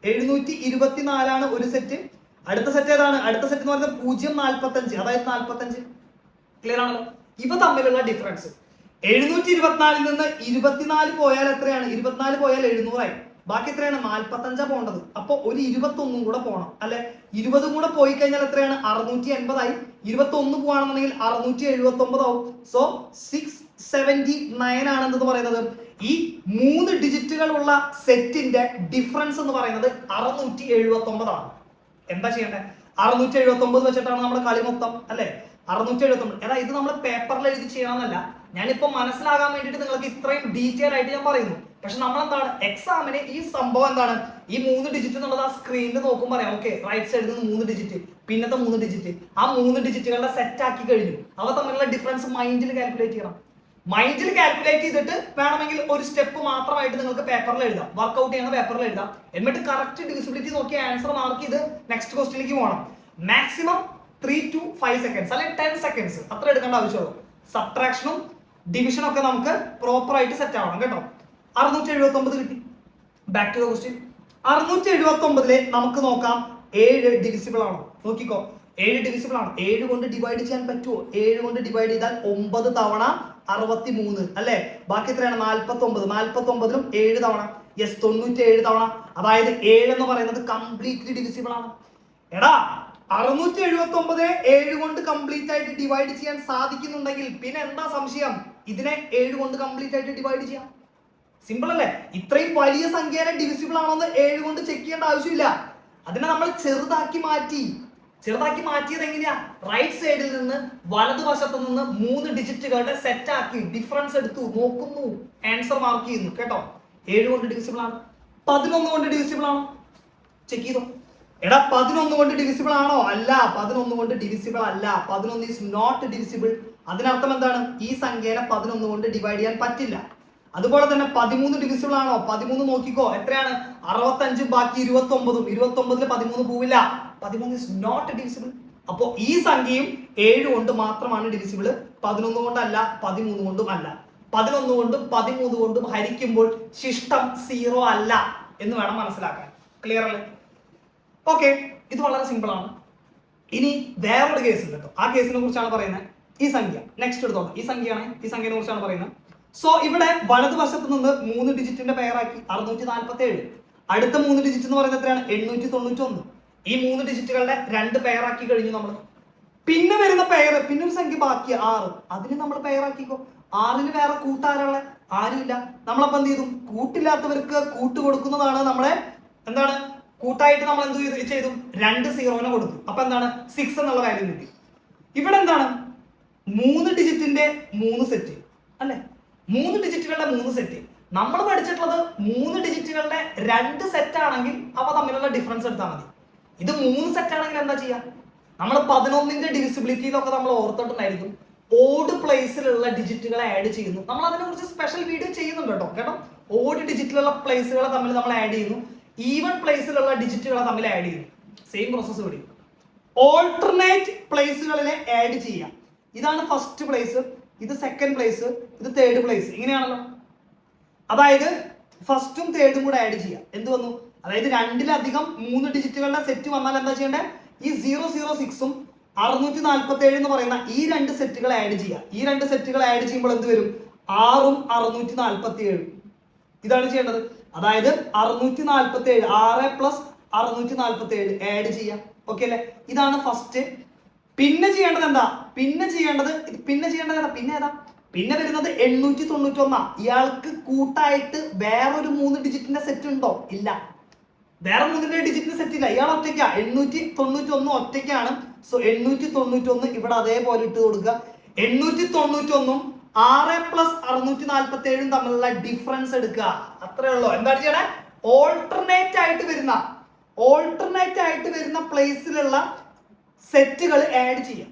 Speaker 1: 724 ഒരു സെറ്റ്. അടുത്ത സെറ്റ് ഏതാണ്? അടുത്ത സെറ്റ് എന്ന് പറയുന്നത് 0.45, അതായത് 45. ക്ലിയർ ആണല്ലോ? ഇവ തമ്മിലുള്ള ഡിഫറൻസ് 724 നിന്ന് 24 പോയാൽ എത്രയാണ്? 24 പോയാൽ 700 ആയി. ബാക്കി എത്രയാണ്? 45 പോകേണ്ടത്. അപ്പൊ ഒരു 21 കൂടെ പോകണം അല്ലെ? 20 കൂടെ പോയി കഴിഞ്ഞാൽ എത്രയാണ്? 680 ആയി. 21 പോവാണെന്നുണ്ടെങ്കിൽ 679 ആവും. സോ 679 ആണെന്ന് പറയുന്നത്. ഈ 3 ഡിജിറ്റുകളുള്ള സെറ്റിന്റെ ഡിഫറൻസ് എന്ന് പറയുന്നത് 679 ആണ്. എന്താ ചെയ്യേണ്ടത്? 679 വെച്ചിട്ടാണ് നമ്മുടെ കളി മൊത്തം അല്ലെ? 679. ഏതാ ഇത് നമ്മൾ പേപ്പറിൽ എഴുതി ചെയ്യണമെന്നല്ല, ഞാനിപ്പോ മനസ്സിലാകാൻ വേണ്ടിയിട്ട് നിങ്ങൾക്ക് ഇത്രയും ഡീറ്റെയിൽ ആയിട്ട് ഞാൻ പറയുന്നു. പക്ഷെ നമ്മൾ എന്താണ് എക്സാമിന് ഈ സംഭവം എന്താണ്? ഈ 3 ഡിജിറ്റ് എന്നുള്ളത് ആ സ്ക്രീനിൽ നോക്കുമ്പോൾ പറയാം. ഓക്കെ, റൈറ്റ് സൈഡിൽ നിന്ന് 3 ഡിജിറ്റ്, പിന്നത്തെ 3 ഡിജിറ്റ്, ആ 3 ഡിജിറ്റുകളുടെ സെറ്റ് ആക്കി കഴിഞ്ഞു. അവ തമ്മിലുള്ള ഡിഫറൻസ് മൈൻഡിൽ കാൽക്കുലേറ്റ് ചെയ്യണം. മൈൻഡിൽ കാൽക്കുലേറ്റ് ചെയ്തിട്ട് വേണമെങ്കിൽ ഒരു സ്റ്റെപ്പ് മാത്രമായിട്ട് നിങ്ങൾക്ക് പേപ്പറിൽ എഴുതാം. വർക്ക്ഔട്ട് ചെയ്യുന്ന പേപ്പറിൽ എഴുതാം. എന്നിട്ട് കറക്റ്റ് ഡിവിസിബിലിറ്റി നോക്കി ആൻസർ മാർക്ക് ചെയ്ത് നെക്സ്റ്റ് ക്വസ്റ്റിലേക്ക് പോകണം. മാക്സിമം 3 to 5 സെക്കൻഡ്സ് അല്ലെങ്കിൽ 10 സെക്കൻഡ്സ് അത്ര എടുക്കേണ്ട ആവശ്യമുള്ളൂ. സബ്ട്രാക്ഷനും ഡിവിഷനും ഒക്കെ നമുക്ക് പ്രോപ്പർ ആയിട്ട് സെറ്റ് ആവണം കേട്ടോ. 679 കിട്ടി. Back to the question. 679 നമുക്ക് നോക്കാം 7 ഡിവിസിബിൾ ആണോ? നോക്കിക്കോ, 7 ഡിവിസിബിൾ ആണ്. 7 കൊണ്ട് ഡിവൈഡ് ചെയ്യാൻ പറ്റുമോ? 7 കൊണ്ട് ഡിവൈഡ് ചെയ്താൽ 9 തവണ 63 അല്ലെ? ബാക്കി എത്രയാണ്? 49. 49ലും 7 തവണ. യെസ്, 97 തവണ. അതായത് 7 എന്ന് പറയുന്നത് കംപ്ലീറ്റ്ലി ഡിവിസിബിൾ ആണ്. എടാ 679 7 കൊണ്ട് കംപ്ലീറ്റ് ആയിട്ട് ഡിവൈഡ് ചെയ്യാൻ സാധിക്കുന്നുണ്ടെങ്കിൽ പിന്നെ എന്താ സംശയം? ഇതിനെ 7 കൊണ്ട് കംപ്ലീറ്റ് ആയിട്ട് ഡിവൈഡ് ചെയ്യാം. സിമ്പിൾ അല്ലേ? ഇത്രയും വലിയ സംഖ്യനെ ഡിവിസിബിൾ ആണോന്ന് 7 കൊണ്ട് ചെക്ക് ചെയ്യേണ്ട ആവശ്യമില്ല. അതിനെ നമ്മൾ ചെറുതാക്കി മാറ്റി. ചെറുതാക്കി മാറ്റിയത് എങ്ങനെയാ? റൈറ്റ് സൈഡിൽ നിന്ന് വലതുവശത്ത് നിന്ന് 3 ഡിജിറ്റുകളുടെ സെറ്റ് ആക്കി ഡിഫറൻസ് എടുത്തു നോക്കുന്നു, ആൻസർ മാർക്ക് ചെയ്യുന്നു കേട്ടോ. 7 കൊണ്ട് ഡിവിസിബിൾ ആണ്. 11 കൊണ്ട് ഡിവിസിബിൾ ആണോ? ചെക്ക് ചെയ്തോ. എടാ 11 കൊണ്ട് ഡിവിസിബിൾ ആണോ? അല്ല, 11 കൊണ്ട് ഡിവിസിബിൾ അല്ല. 11 ഈസ് നോട്ട് ഡിവിസിബിൾ. അതിനർത്ഥം എന്താണ്? ഈ സംഖ്യനെ 11 കൊണ്ട് ഡിവൈഡ് ചെയ്യാൻ പറ്റില്ല. അതുപോലെ തന്നെ 13 ഡിവിസിബിൾ ആണോ? 13 നോക്കിക്കോ, എത്രയാണ്? 65 ബാക്കി 29. 29ൽ 13 പോവില്ല. 13 ഈസ് നോട്ട് ഡിവിസിബിൾ. അപ്പോ ഈ സംഖ്യയും 7 കൊണ്ട് മാത്രമാണ് ഡിവിസിബിൾ. 11 കൊണ്ടല്ല, 13 കൊണ്ടും അല്ല. 11 കൊണ്ടും 13 കൊണ്ടും ഹരിക്കുമ്പോൾ ശിഷ്ടം 0 അല്ല എന്ന് വേണം മനസ്സിലാക്കാൻ. ക്ലിയർ അല്ലേ? ഓക്കെ, ഇത് വളരെ സിമ്പിൾ ആണ്. ഇനി വേറൊരു കേസ് ഉണ്ട് കേട്ടോ. ആ കേസിനെ കുറിച്ചാണ് പറയുന്നത്. ഈ സംഖ്യ നെക്സ്റ്റ് എടുത്തോളാം. ഈ സംഖ്യയാണ്, ഈ സംഖ്യനെ കുറിച്ചാണ് പറയുന്നത്. സോ ഇവിടെ വലതുവശത്ത് നിന്ന് 3 ഡിജിറ്റിന്റെ പെയറാക്കി 647. അടുത്ത 3 ഡിജിറ്റ് എന്ന് പറയുന്നത് എത്രയാണ്? 891. ഈ 3 ഡിജിറ്റുകളുടെ 2 പെയറാക്കി കഴിഞ്ഞു നമ്മൾ. പിന്നെ വരുന്ന പെയർ, പിന്നെ ഒരു സംഖ്യ ബാക്കി 6. അതിന് നമ്മൾ പെയറാക്കിക്കോ. ആറിന് വേറെ കൂട്ടാരുള്ള ആരുമില്ല. നമ്മളപ്പോ എന്ത് ചെയ്തു? കൂട്ടില്ലാത്തവർക്ക് കൂട്ട് കൊടുക്കുന്നതാണ് നമ്മളെ എന്താണ് കൂട്ടായിട്ട് നമ്മൾ എന്ത് ചെയ്തു? 2 സീറോനെ കൊടുത്തു. അപ്പൊ എന്താണ് 6 എന്നുള്ള വാല്യൂ കിട്ടി. ഇവിടെ എന്താണ് 3 ഡിജിറ്റിന്റെ 3 സെറ്റ് അല്ലെ? 3 ഡിജിറ്റുകളുടെ 3 സെറ്റ്. നമ്മൾ പഠിച്ചിട്ടുള്ളത് 3 ഡിജിറ്റുകളുടെ 2 സെറ്റ് ആണെങ്കിൽ അവ തമ്മിലുള്ള ഡിഫറൻസ് എടുത്താൽ മതി. ഇത് 3 സെറ്റ് ആണെങ്കിൽ എന്താ ചെയ്യാ? നമ്മൾ 11ന്റെ ഡിവിസിബിലിറ്റിയിലൊക്കെ നമ്മൾ ഓർത്തിട്ടുണ്ടായിരിക്കും. ഓഡ് പ്ലേസിലുള്ള ഡിജിറ്റുകളെ ആഡ് ചെയ്യുന്നു. നമ്മൾ അതിനെ കുറിച്ച് സ്പെഷ്യൽ വീഡിയോ ചെയ്യുന്നുണ്ട് കേട്ടോ. ഓഡ് ഡിജിറ്റിലുള്ള പ്ലേസുകളെ തമ്മിൽ നമ്മൾ ആഡ് ചെയ്യുന്നു, ഈവൻ പ്ലേസിലുള്ള ഡിജിറ്റുകളെ തമ്മിൽ ആഡ് ചെയ്യുന്നു. സെയിം പ്രോസസ് ഇവിടെ. ഓൾട്ടർനേറ്റ് പ്ലേസുകളിലെ ആഡ് ചെയ്യാം. ഇതാണ് ഫസ്റ്റ് പ്ലേസ്, ഇത് സെക്കൻഡ് പ്ലേസ്, ഇത് തേർഡ് പ്ലേസ്. ഇങ്ങനെയാണല്ലോ. അതായത് ഫസ്റ്റും തേർഡും കൂടെ ആഡ് ചെയ്യാം. എന്ത് വന്നു? അതായത് 2-ലധികം 3 ഡിജിറ്റുകളുടെ സെറ്റ് വന്നാൽ എന്താ ചെയ്യേണ്ടത്? ഈ 006ഉം 647 എന്ന് പറയുന്ന ഈ 2 സെറ്റുകൾ ആഡ് ചെയ്യാം. ഈ 2 സെറ്റുകൾ ആഡ് ചെയ്യുമ്പോൾ എന്ത് വരും? 6ഉം 647. ഇതാണ് ചെയ്യേണ്ടത്. അതായത് 647, 6 പ്ലസ് 647 ആഡ് ചെയ്യാം. ഓക്കെ അല്ലെ? ഇതാണ് ഫസ്റ്റ്. പിന്നെ ചെയ്യേണ്ടത് എന്താ? പിന്നെ വരുന്നത് 891. ഇയാൾക്ക് കൂട്ടായിട്ട് വേറൊരു 3 ഡിജിറ്റിന്റെ സെറ്റ് ഉണ്ടോ? ഇല്ല. വേറെ 3 ഡിജിറ്റിന്റെ സെറ്റ് ഇല്ല. ഇയാൾ ഒറ്റയ്ക്കാ. 891 ഒറ്റയ്ക്കാണ്. സോ 891 ഇവിടെ അതേപോലെ ഇട്ട് കൊടുക്കുക. 891ഉം 6 പ്ലസ് 647 തമ്മിലുള്ള ഡിഫറൻസ് എടുക്കുക. അത്രേ ഉള്ളൂ. എന്താണ് ചെയ്യണേ? ഓൾട്ടർനേറ്റ് ആയിട്ട് വരുന്ന പ്ലേസിലുള്ള സെറ്റുകൾ ആഡ് ചെയ്യാം.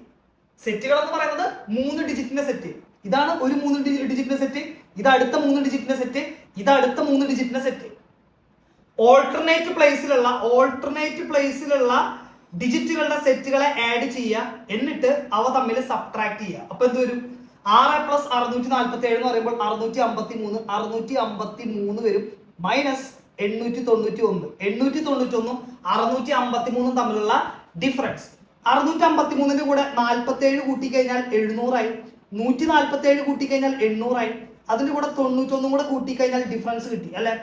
Speaker 1: സെറ്റുകൾ എന്ന് പറയുന്നത് 3 ഡിജിറ്റിന്റെ സെറ്റ്. ഇതാണ് ഒരു 3 ഡിജിറ്റിന്റെ സെറ്റ്, ഇത് അടുത്ത 3 ഡിജിറ്റിന്റെ സെറ്റ്, ഇത് അടുത്ത 3 ഡിജിറ്റിന്റെ സെറ്റ്. ഓൾട്ടർനേറ്റ് പ്ലേസിലുള്ള ഡിജിറ്റുകളുടെ സെറ്റുകളെ ആഡ് ചെയ്യുക, എന്നിട്ട് അവ തമ്മിൽ സബ്ട്രാക്ട് ചെയ്യുക. അപ്പൊ എന്ത് വരും? 6 പ്ലസ് 647 എന്ന് പറയുമ്പോൾ 653 വരും. മൈനസ് 891. 891ഉം 653ഉം തമ്മിലുള്ള ഡിഫറൻസ്. 653ന്റെ കൂടെ 47 കൂട്ടിക്കഴിഞ്ഞാൽ 700 ആയി. 147 കൂട്ടിക്കഴിഞ്ഞാൽ 800 ആയി. അതിന്റെ കൂടെ 91 കൂടെ കൂട്ടിക്കഴിഞ്ഞാൽ ഡിഫറൻസ് കിട്ടി അല്ലെ?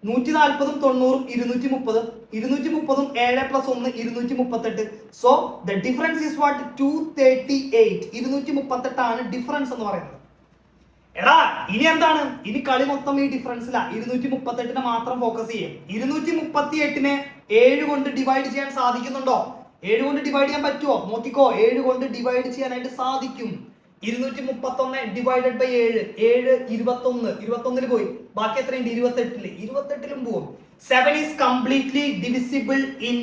Speaker 1: 140ഉം 90ഉം 230. 230ഉം 7 plus 1 238. So the difference is what? 238. 238 ആണ് ഡിഫറൻസ് എന്ന് പറയുന്നത്. എടാ ഇനി എന്താണ്? ഇനി കളി മൊത്തം ഈ ഡിഫറൻസിലാ. 238നെ മാത്രം ഫോക്കസ് ചെയ്യും. 238നെ 7 കൊണ്ട് ഡിവൈഡ് ചെയ്യാൻ സാധിക്കുന്നുണ്ടോ? 7 കൊണ്ട് ഡിവൈഡ് ചെയ്യാൻ പറ്റുമോ? നോക്കിക്കോ. 7 കൊണ്ട് ഡിവൈഡ് ചെയ്യാനായിട്ട് സാധിക്കും. 231 ഡിവൈഡഡ് ബൈ 7. 7 21. 21ൽ പോയി. ബാക്കി എത്രയുണ്ട്? 28. 28ലും പോകും. 7 ഈസ് കംപ്ലീറ്റ്ലി ഡിവിസിബിൾ ഇൻ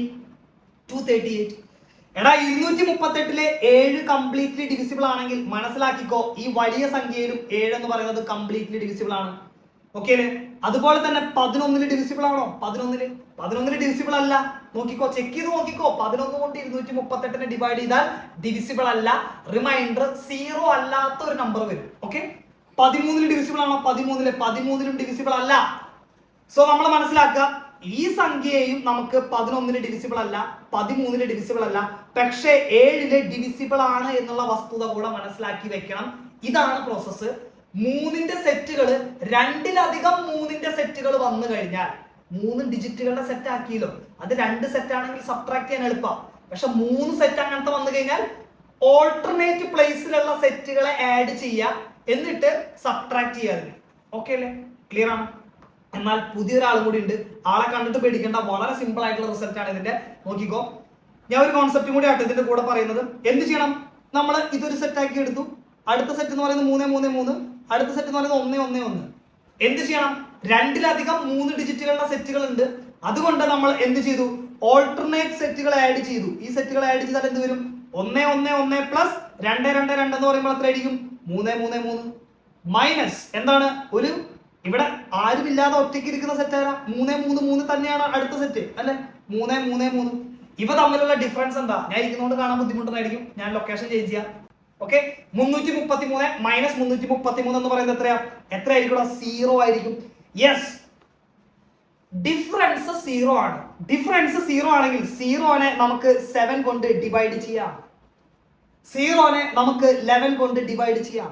Speaker 1: 238. എടാ 238ലെ 7 കംപ്ലീറ്റ്ലി ഡിവിസിബിൾ ആണെങ്കിൽ മനസ്സിലാക്കിക്കോ, ഈ വലിയ സംഖ്യയിലും 7 എന്ന് പറയുന്നത് കംപ്ലീറ്റ്ലി ഡിവിസിബിൾ ആണ്. ഓക്കെ അല്ലേ? അതുപോലെ തന്നെ 11ൽ ഡിവിസിബിൾ ആണോ? 11ൽ ഡിവിസിബിൾ അല്ല. നോക്കിക്കോ, ചെക്ക് ചെയ്ത് നോക്കിക്കോ. 11 കൊണ്ട് 238നെ ഡിവൈഡ് ചെയ്താൽ ഡിവിസിബിൾ അല്ല. റിമൈൻഡർ 0 അല്ലാത്ത ഒരു നമ്പർ വരും. ഓക്കെ. 13ൽ ഡിവിസിബിൾ ആണോ? 13ലും ഡിവിസിബിൾ അല്ല. സോ നമ്മൾ മനസ്സിലാക്കുക, ഈ സംഖ്യയും നമുക്ക് 11ൽ ഡിവിസിബിൾ അല്ല, 13ൽ ഡിവിസിബിൾ അല്ല, പക്ഷേ 7ല് ഡിവിസിബിൾ ആണ് എന്നുള്ള വസ്തുത കൂടെ മനസ്സിലാക്കി വെക്കണം. ഇതാണ് പ്രോസസ്സ്. 3ന്റെ സെറ്റുകൾ 2-ലധികം 3ന്റെ സെറ്റുകൾ വന്നു കഴിഞ്ഞാൽ 3 ഡിജിറ്റുകളുടെ സെറ്റ് ആക്കിയല്ലോ. അത് 2 സെറ്റ് ആണെങ്കിൽ സബ്ട്രാക്ട് ചെയ്യാൻ എളുപ്പമാണ്. പക്ഷെ 3 സെറ്റ് അങ്ങനത്തെ വന്നു കഴിഞ്ഞാൽ ഓൾട്ടർനേറ്റ് പ്ലേസിലുള്ള സെറ്റുകളെ ആഡ് ചെയ്യുക, എന്നിട്ട് സബ്ട്രാക്ട് ചെയ്യാതെ. ഓക്കെ അല്ലേ? ക്ലിയർ ആണ്? എന്നാൽ പുതിയൊരാളും കൂടി ഉണ്ട്. ആളെ കണ്ടിട്ട് പേടിക്കേണ്ട, വളരെ സിമ്പിൾ ആയിട്ടുള്ള റിസൾട്ട് ആണ് ഇതിന്റെ. നോക്കിക്കോ, ഞാൻ ഒരു കോൺസെപ്റ്റും കൂടി ആയിട്ട് ഇതിന്റെ കൂടെ പറയുന്നത്. എന്ത് ചെയ്യണം? നമ്മൾ ഇതൊരു സെറ്റ് ആക്കി എടുത്തു. അടുത്ത സെറ്റ് എന്ന് പറയുന്നത് 3 3 3, അടുത്ത സെറ്റ് എന്ന് പറയുന്നത് 1 1 1. എന്ത് ചെയ്യണം? 2-ലധികം 3 ഡിജിറ്റുകളുടെ സെറ്റുകൾ ഉണ്ട്. അതുകൊണ്ട് നമ്മൾ എന്ത് ചെയ്തു? ഓൾട്ടർനേറ്റ് സെറ്റുകൾ ആഡ് ചെയ്തു. ഈ സെറ്റുകൾ ആഡ് ചെയ്താൽ എന്ത് വരും? 1 1 1 പ്ലസ് 2 2 2 എന്ന് പറയുമ്പോൾ എത്ര ആയിരിക്കും? 3 3 3 മൈനസ് എന്താണ്? ഒരു ഇവിടെ ആരുമില്ലാതെ ഒറ്റയ്ക്ക് ഇരിക്കുന്ന സെറ്റ് ആരാ? 3 3 3 തന്നെയാണ് അടുത്ത സെറ്റ് അല്ലെ? 3 3 3. ഇവ തമ്മിലുള്ള ഡിഫറൻസ് എന്താ? ഞാൻ ഇരിക്കുന്നതുകൊണ്ട് കാണാൻ ബുദ്ധിമുട്ടുണ്ടായിരിക്കും. ഞാൻ ലൊക്കേഷൻ ചേഞ്ച് ചെയ്യാം. ഓക്കെ. 333 മൈനസ് 333 എന്ന് പറയുന്നത് എത്രയായിരിക്കും? 0 ആയിരിക്കും. യെസ്, ഡിഫറൻസ് 0 ആണ്. ഡിഫറൻസ് 0 ആണെങ്കിൽ 0നെ നമുക്ക് 7 കൊണ്ട് ഡിവൈഡ് ചെയ്യാം. 0നെ നമുക്ക് 11 കൊണ്ട് ഡിവൈഡ് ചെയ്യാം.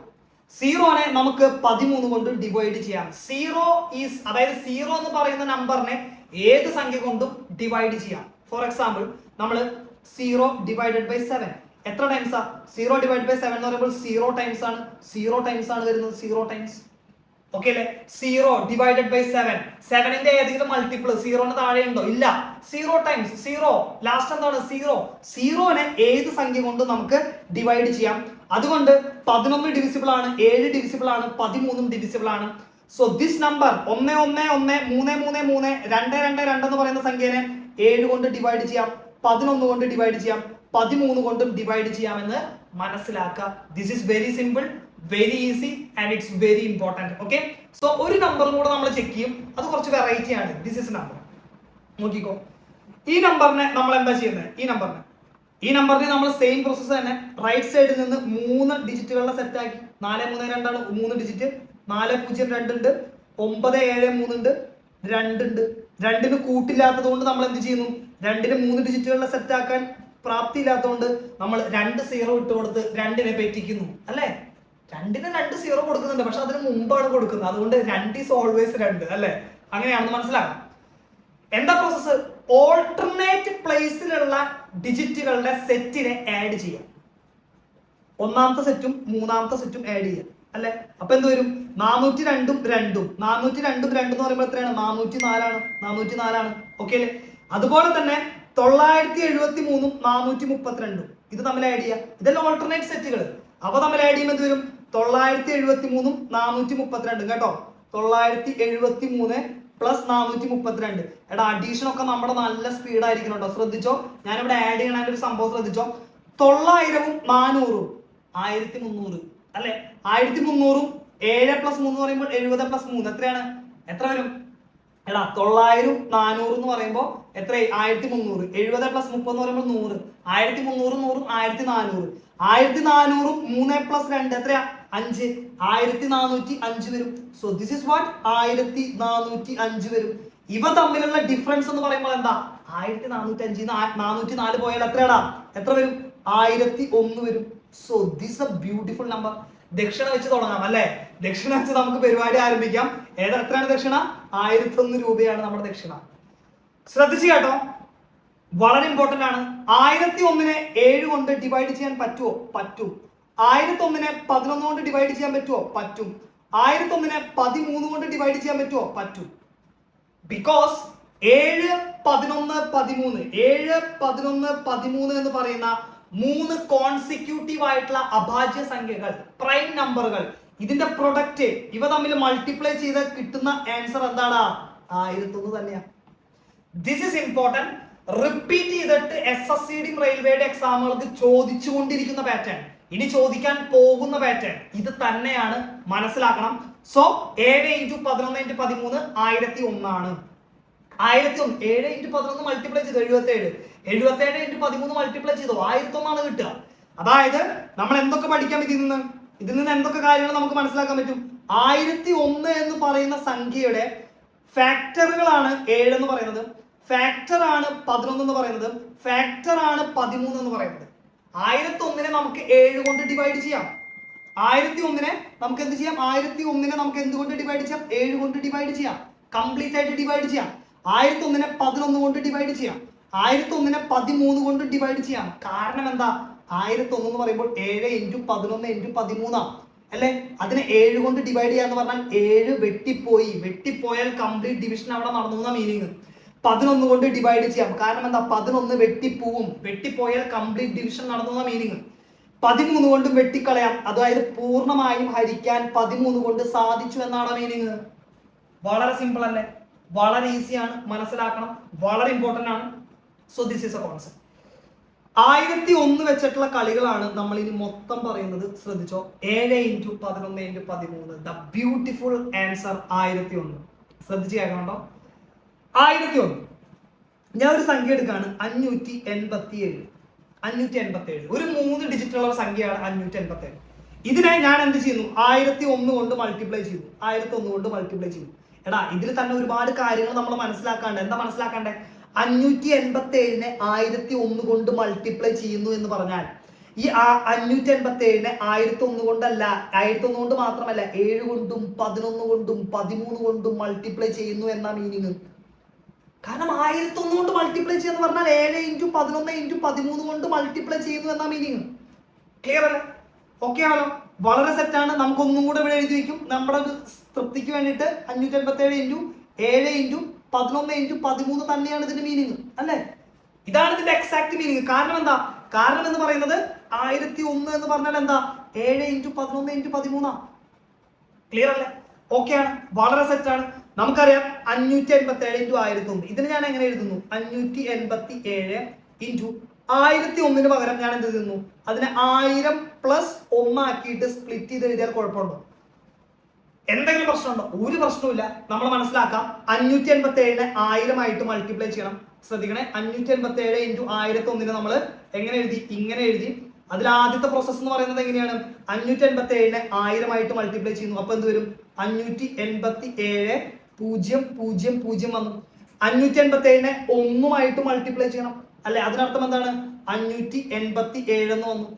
Speaker 1: 0നെ നമുക്ക് 13 കൊണ്ട് ഡിവൈഡ് ചെയ്യാം. 0 ഈസ്, അതായത് 0 എന്ന് പറയുന്ന നമ്പറിനെ ഏത് സംഖ്യ കൊണ്ടും ഡിവൈഡ് ചെയ്യാം. ഫോർ എക്സാമ്പിൾ നമ്മൾ 0 ഡിവൈഡഡ് ബൈ 7. എത്ര ടൈംസാ? 0 ഡിവൈഡ് ബൈ 7 എന്ന് പറയുമ്പോൾ 0 ടൈംസ് ആണ്. 0 ടൈംസ് ആണ് വരുന്നത്. 0 ടൈംസ്. ഓക്കെ അല്ലേ? 0 ഡിവൈഡഡ് ബൈ 7. 7ന്റെ ഏതെങ്കിലും മൾട്ടിപ്പിൾ 0ന് താഴെ ഉണ്ടോ? ഇല്ല. 0 ടൈംസ് 0. ലാസ്റ്റ് എന്താണ്? 0. 0നെ ഏത് സംഖ്യ കൊണ്ട് നമുക്ക് ഡിവൈഡ് ചെയ്യാം? അതുകൊണ്ട് 11 ഡിവിസിബിൾ ആണ്, 7 ഡിവിസിബിൾ ആണ്, 13 ഡിവിസിബിൾ ആണ്. സോ ദിസ് നമ്പർ 1 1 1 3 3 3 2 2 2 എന്ന് പറയുന്ന സംഖ്യനെ 7 കൊണ്ട് ഡിവൈഡ് ചെയ്യാം, 11 കൊണ്ട് ഡിവൈഡ് ചെയ്യാം, 13 കൊണ്ടും ഡിവൈഡ് ചെയ്യാമെന്ന് മനസ്സിലാക്കുക. This is very simple, very easy and it's very important. Okay, so ഒരു നമ്പറും കൂടെ നമ്മൾ ചെക്ക് ചെയ്യും. അത് കുറച്ച് വെറൈറ്റി ആണ്. This is number. നോക്കിക്കോ, ഈ നമ്പറിനെ നമ്മൾ എന്താ ചെയ്യുന്നത്? ഈ നമ്പറിനെ നമ്മൾ സെയിം പ്രോസസ്സ് തന്നെ റൈറ്റ് സൈഡിൽ നിന്ന് 3 ഡിജിറ്റുകളുടെ സെറ്റ് ആക്കി. 4 3 2 ആണ് 3 ഡിജിറ്റ്. 4 0 2 ഉണ്ട്, 9 7 3 ഉണ്ട്, 2 ഉണ്ട്. 2ന് കൂട്ടില്ലാത്തത് കൊണ്ട് നമ്മൾ എന്ത് ചെയ്യുന്നു? 2ന് 3 ഡിജിറ്റുകളുടെ സെറ്റ് ആക്കാൻ പ്രാപ്തി ഇല്ലാത്തതുകൊണ്ട് നമ്മൾ 2 0 ഇട്ട് കൊടുത്ത് 2നെ പറ്റിക്കുന്നു അല്ലേ? 2ന് 2 0 കൊടുക്കുന്നുണ്ട്, പക്ഷെ അതിന് മുമ്പാണ് കൊടുക്കുന്നത്. അതുകൊണ്ട് 2 ഈസ് ഓൾവേസ് 2 അല്ലേ? അങ്ങനെയാണെന്ന് മനസ്സിലാക്കാം. എന്താ പ്രോസസ്? ഓൾട്ടർനേറ്റ് പ്ലേസിലുള്ള ഡിജിറ്റുകളുടെ സെറ്റിനെ ആഡ് ചെയ്യാം. ഒന്നാമത്തെ സെറ്റും മൂന്നാമത്തെ സെറ്റും ആഡ് ചെയ്യാം അല്ലെ? അപ്പൊ എന്ത് വരും? 402 2 402 2 എന്ന് പറയുമ്പോൾ എത്രയാണ്? 404 ആണ്. ഓക്കെ അല്ലേ? അതുപോലെ തന്നെ 973 432 ഇത് തമ്മിൽ ആഡ് ചെയ്യാം. ഇതെല്ലാം ഓൾട്ടർനേറ്റ് സെറ്റുകൾ. അവ തമ്മിൽ ആഡ് ചെയ്യുമ്പോൾ എന്ത് വരും? 973 432 കേട്ടോ. 973 പ്ലസ് 432. എടാ, അഡീഷൻ ഒക്കെ നമ്മുടെ നല്ല സ്പീഡ് ആയിരിക്കണം കേട്ടോ. ശ്രദ്ധിച്ചോ, ഞാനിവിടെ ആഡ് ചെയ്യണ ഒരു സംഭവം ശ്രദ്ധിച്ചോ. 900 400 1300 അല്ലെ? 1300 7 പ്ലസ് 3 എന്ന് പറയുമ്പോൾ 70 പ്ലസ് 3 എത്രയാണ്? എത്ര വരും? എടാ, 900 400 എന്ന് പറയുമ്പോൾ എത്രയായി? 1300. 70 പ്ലസ് 30 എന്ന് പറയുമ്പോൾ 100. 1300 100 1400. 1400 3 പ്ലസ് 2 എത്രയാ? 5. 1405 വരും. So this is what? 1405 വരും. ഇവ തമ്മിലുള്ള ഡിഫറൻസ് എന്ന് പറയുമ്പോൾ എന്താ? 1405 404 പോയാൽ എത്രയാടാ? എത്ര വരും? 1001 വരും. So this A beautiful number. ദക്ഷിണ വെച്ച് തുടങ്ങാം അല്ലെ? ദക്ഷിണ വെച്ച് നമുക്ക് പരിപാടി ആരംഭിക്കാം. എത്രയാണ് ദക്ഷിണ? 1001 രൂപയാണ് നമ്മുടെ ദക്ഷിണ. ശ്രദ്ധിച്ചു കേട്ടോ, വളരെ ഇമ്പോർട്ടന്റ് ആണ്. 1001നെ 7 കൊണ്ട് ഡിവൈഡ് ചെയ്യാൻ പറ്റുമോ? പറ്റും. 1001നെ 11 കൊണ്ട് ഡിവൈഡ് ചെയ്യാൻ പറ്റുമോ? പറ്റും. 1001നെ 13 കൊണ്ട് ഡിവൈഡ് ചെയ്യാൻ പറ്റുമോ? പറ്റും. ബിക്കോസ് 7 11 13 7 11 13 എന്ന് പറയുന്ന 3 കോൺസിക്യൂട്ടീവ് ആയിട്ടുള്ള അഭാജ്യ സംഖ്യകൾ, പ്രൈം നമ്പറുകൾ, ഇതിന്റെ പ്രൊഡക്റ്റ് ഇവ തമ്മിൽ മൾട്ടിപ്ലൈ ചെയ്ത് കിട്ടുന്ന ആൻസർ എന്താണ്? 1001 തന്നെയാണ്. This is important. റിപ്പീറ്റ് ചെയ്തിട്ട് SSCD റെയിൽവേയുടെ എക്സാമുകൾക്ക് ചോദിച്ചുകൊണ്ടിരിക്കുന്ന പാറ്റേൺ, ഇനി ചോദിക്കാൻ പോകുന്ന പാറ്റേൺ ഇത് തന്നെയാണ്. മനസ്സിലാക്കണം. സോ 7 × 11 × 13 1001 ആണ്. 1001 7 × 11 മൾട്ടിപ്ലൈ ചെയ്തു 77. 77 × 13 മൾട്ടിപ്ലൈ ചെയ്തു 1001 ആണ് കിട്ടുക. അതായത് നമ്മൾ എന്തൊക്കെ പഠിക്കാൻ പറ്റും? ഇതിൽ നിന്ന് എന്തൊക്കെ കാര്യങ്ങൾ നമുക്ക് മനസ്സിലാക്കാൻ പറ്റും? 1001 എന്ന് പറയുന്ന സംഖ്യയുടെ ഫാക്ടറുകളാണ് 7 എന്ന് പറയുന്നത്, ഫാക്ടർ ആണ് 11 എന്ന് പറയുന്നത്, ഫാക്ടർ ആണ് 13 എന്ന് പറയുന്നത്. 1001നെ നമുക്ക് 7 കൊണ്ട് ഡിവൈഡ് ചെയ്യാം. 1001നെ നമുക്ക് എന്ത് ചെയ്യാം? 1001നെ നമുക്ക് എന്തുകൊണ്ട് ഡിവൈഡ് ചെയ്യാം? 7 കൊണ്ട് ഡിവൈഡ് ചെയ്യാം. കംപ്ലീറ്റ് ആയിട്ട് ഡിവൈഡ് ചെയ്യാം. 1001നെ 11 കൊണ്ട് ഡിവൈഡ് ചെയ്യാം. 1001നെ 13 കൊണ്ട് ഡിവൈഡ് ചെയ്യാം. കാരണം എന്താ? 1001 എന്ന് പറയുമ്പോൾ 7 × 11 × 13 അല്ലെ? അതിനെ 7 കൊണ്ട് ഡിവൈഡ് ചെയ്യാന്ന് പറഞ്ഞാൽ 7 വെട്ടിപ്പോയാൽ കംപ്ലീറ്റ് ഡിവിഷൻ അവിടെ നടന്നു എന്ന മീനിങ്. 11 കൊണ്ട് ഡിവൈഡ് ചെയ്യാം. കാരണം എന്താ? 11 വെട്ടിപ്പോയാൽ കംപ്ലീറ്റ് ഡിവിഷൻ നടന്നു എന്ന മീനിങ്. 13 കൊണ്ടും വെട്ടിക്കളയാം. അതായത് പൂർണ്ണമായും ഹരിക്കാൻ 13 കൊണ്ട് സാധിച്ചു എന്നാണ് മീനിങ്. വളരെ സിമ്പിൾ അല്ലേ? വളരെ ഈസിയാണ്, മനസ്സിലാക്കണം. വളരെ ഇമ്പോർട്ടന്റ് ആണ്. So this is A concept. 1001 വെച്ചിട്ടുള്ള കളികളാണ് നമ്മൾ ഇനി മൊത്തം പറയുന്നത്. ശ്രദ്ധിച്ചോ, 7 × 11 × 13 ദ ബ്യൂട്ടിഫുൾ ആൻസർ 1001. ശ്രദ്ധിച്ച് കേൾക്കണോ? 1001 ഞാൻ ഒരു സംഖ്യ എടുക്കാണ്. 587. ഒരു 3 ഡിജിറ്റുള്ള സംഖ്യയാണ് 587. ഇതിനെ ഞാൻ എന്ത് ചെയ്യുന്നു? 1001 കൊണ്ട് മൾട്ടിപ്ലൈ ചെയ്തു. 1001 കൊണ്ട് മൾട്ടിപ്ലൈ ചെയ്തു. എടാ, ഇതിൽ തന്നെ ഒരുപാട് കാര്യങ്ങൾ നമ്മൾ മനസ്സിലാക്കാണ്ട്. എന്താ മനസ്സിലാക്കണ്ടേ? 587നെ 1001 കൊണ്ട് മൾട്ടിപ്ലൈ ചെയ്യുന്നു എന്ന് പറഞ്ഞാൽ ഈ 587നെ 1001 കൊണ്ടല്ല, 1001 കൊണ്ട് മാത്രമല്ല 7 കൊണ്ടും 11 കൊണ്ടും 13 കൊണ്ടും മൾട്ടിപ്ലൈ ചെയ്യുന്നു എന്ന മീനിങ്. കാരണം 1001 കൊണ്ട് മൾട്ടിപ്ലൈ ചെയ്യാന്ന് പറഞ്ഞാൽ 7 ഇൻറ്റു 11 ഇൻറ്റു 13 കൊണ്ട് മൾട്ടിപ്ലൈ ചെയ്യുന്നു എന്ന മീനിങ്. ക്ലിയർ അല്ലേ? ഓക്കെ ആണല്ലോ, വളരെ സെറ്റാണ്. നമുക്ക് ഒന്നും കൂടെ ഇവിടെ എഴുതി വയ്ക്കും നമ്മുടെ തൃപ്തിക്ക് വേണ്ടിയിട്ട്. 587 ഇൻറ്റു 7 ഇൻറ്റു 11 ഇൻറ്റു 13 തന്നെയാണ് ഇതിന്റെ മീനിങ് അല്ലേ? ഇതാണ് ഇതിന്റെ എക്സാക്ട് മീനിങ്. കാരണം എന്താ? കാരണം എന്ന് പറയുന്നത് 1001 എന്ന് പറഞ്ഞാൽ എന്താ? 7 ഇൻറ്റു 11 ഇൻറ്റു 13. ക്ലിയർ അല്ലേ? ഓക്കെ ആണ്, വളരെ സെറ്റാണ്. നമുക്കറിയാം 587 ഇൻറ്റു 1001. ഇതിന് ഞാൻ എങ്ങനെ എഴുതുന്നു? 587 ഇൻറ്റു 1001 പകരം ഞാൻ എന്ത് എഴുതുന്നു? അതിനെ 1000 പ്ലസ് 1 ആക്കിയിട്ട് സ്പ്ലിറ്റ് ചെയ്ത് എഴുതിയാൽ കുഴപ്പമുണ്ടോ? എന്തെങ്കിലും പ്രശ്നമുണ്ടോ? ഒരു പ്രശ്നവുമില്ല. നമ്മൾ മനസ്സിലാക്കാം, 587 1000 ആയിട്ട് മൾട്ടിപ്ലൈ ചെയ്യണം. ശ്രദ്ധിക്കണേ, 587 ഇൻറ്റു 1001 നമ്മൾ എങ്ങനെ എഴുതി? ഇങ്ങനെ എഴുതി. അതിൽ ആദ്യത്തെ പ്രോസസ് എന്ന് പറയുന്നത് എങ്ങനെയാണ്? 587 1000 ആയിട്ട് മൾട്ടിപ്ലൈ ചെയ്യുന്നു. അപ്പൊ എന്ത് വരും? 587 0 0 0 വന്നു. 587 1 മൾട്ടിപ്ലൈ ചെയ്യണം അല്ലെ? അതിനർത്ഥം എന്താണ്? 587 എന്ന് വന്നു.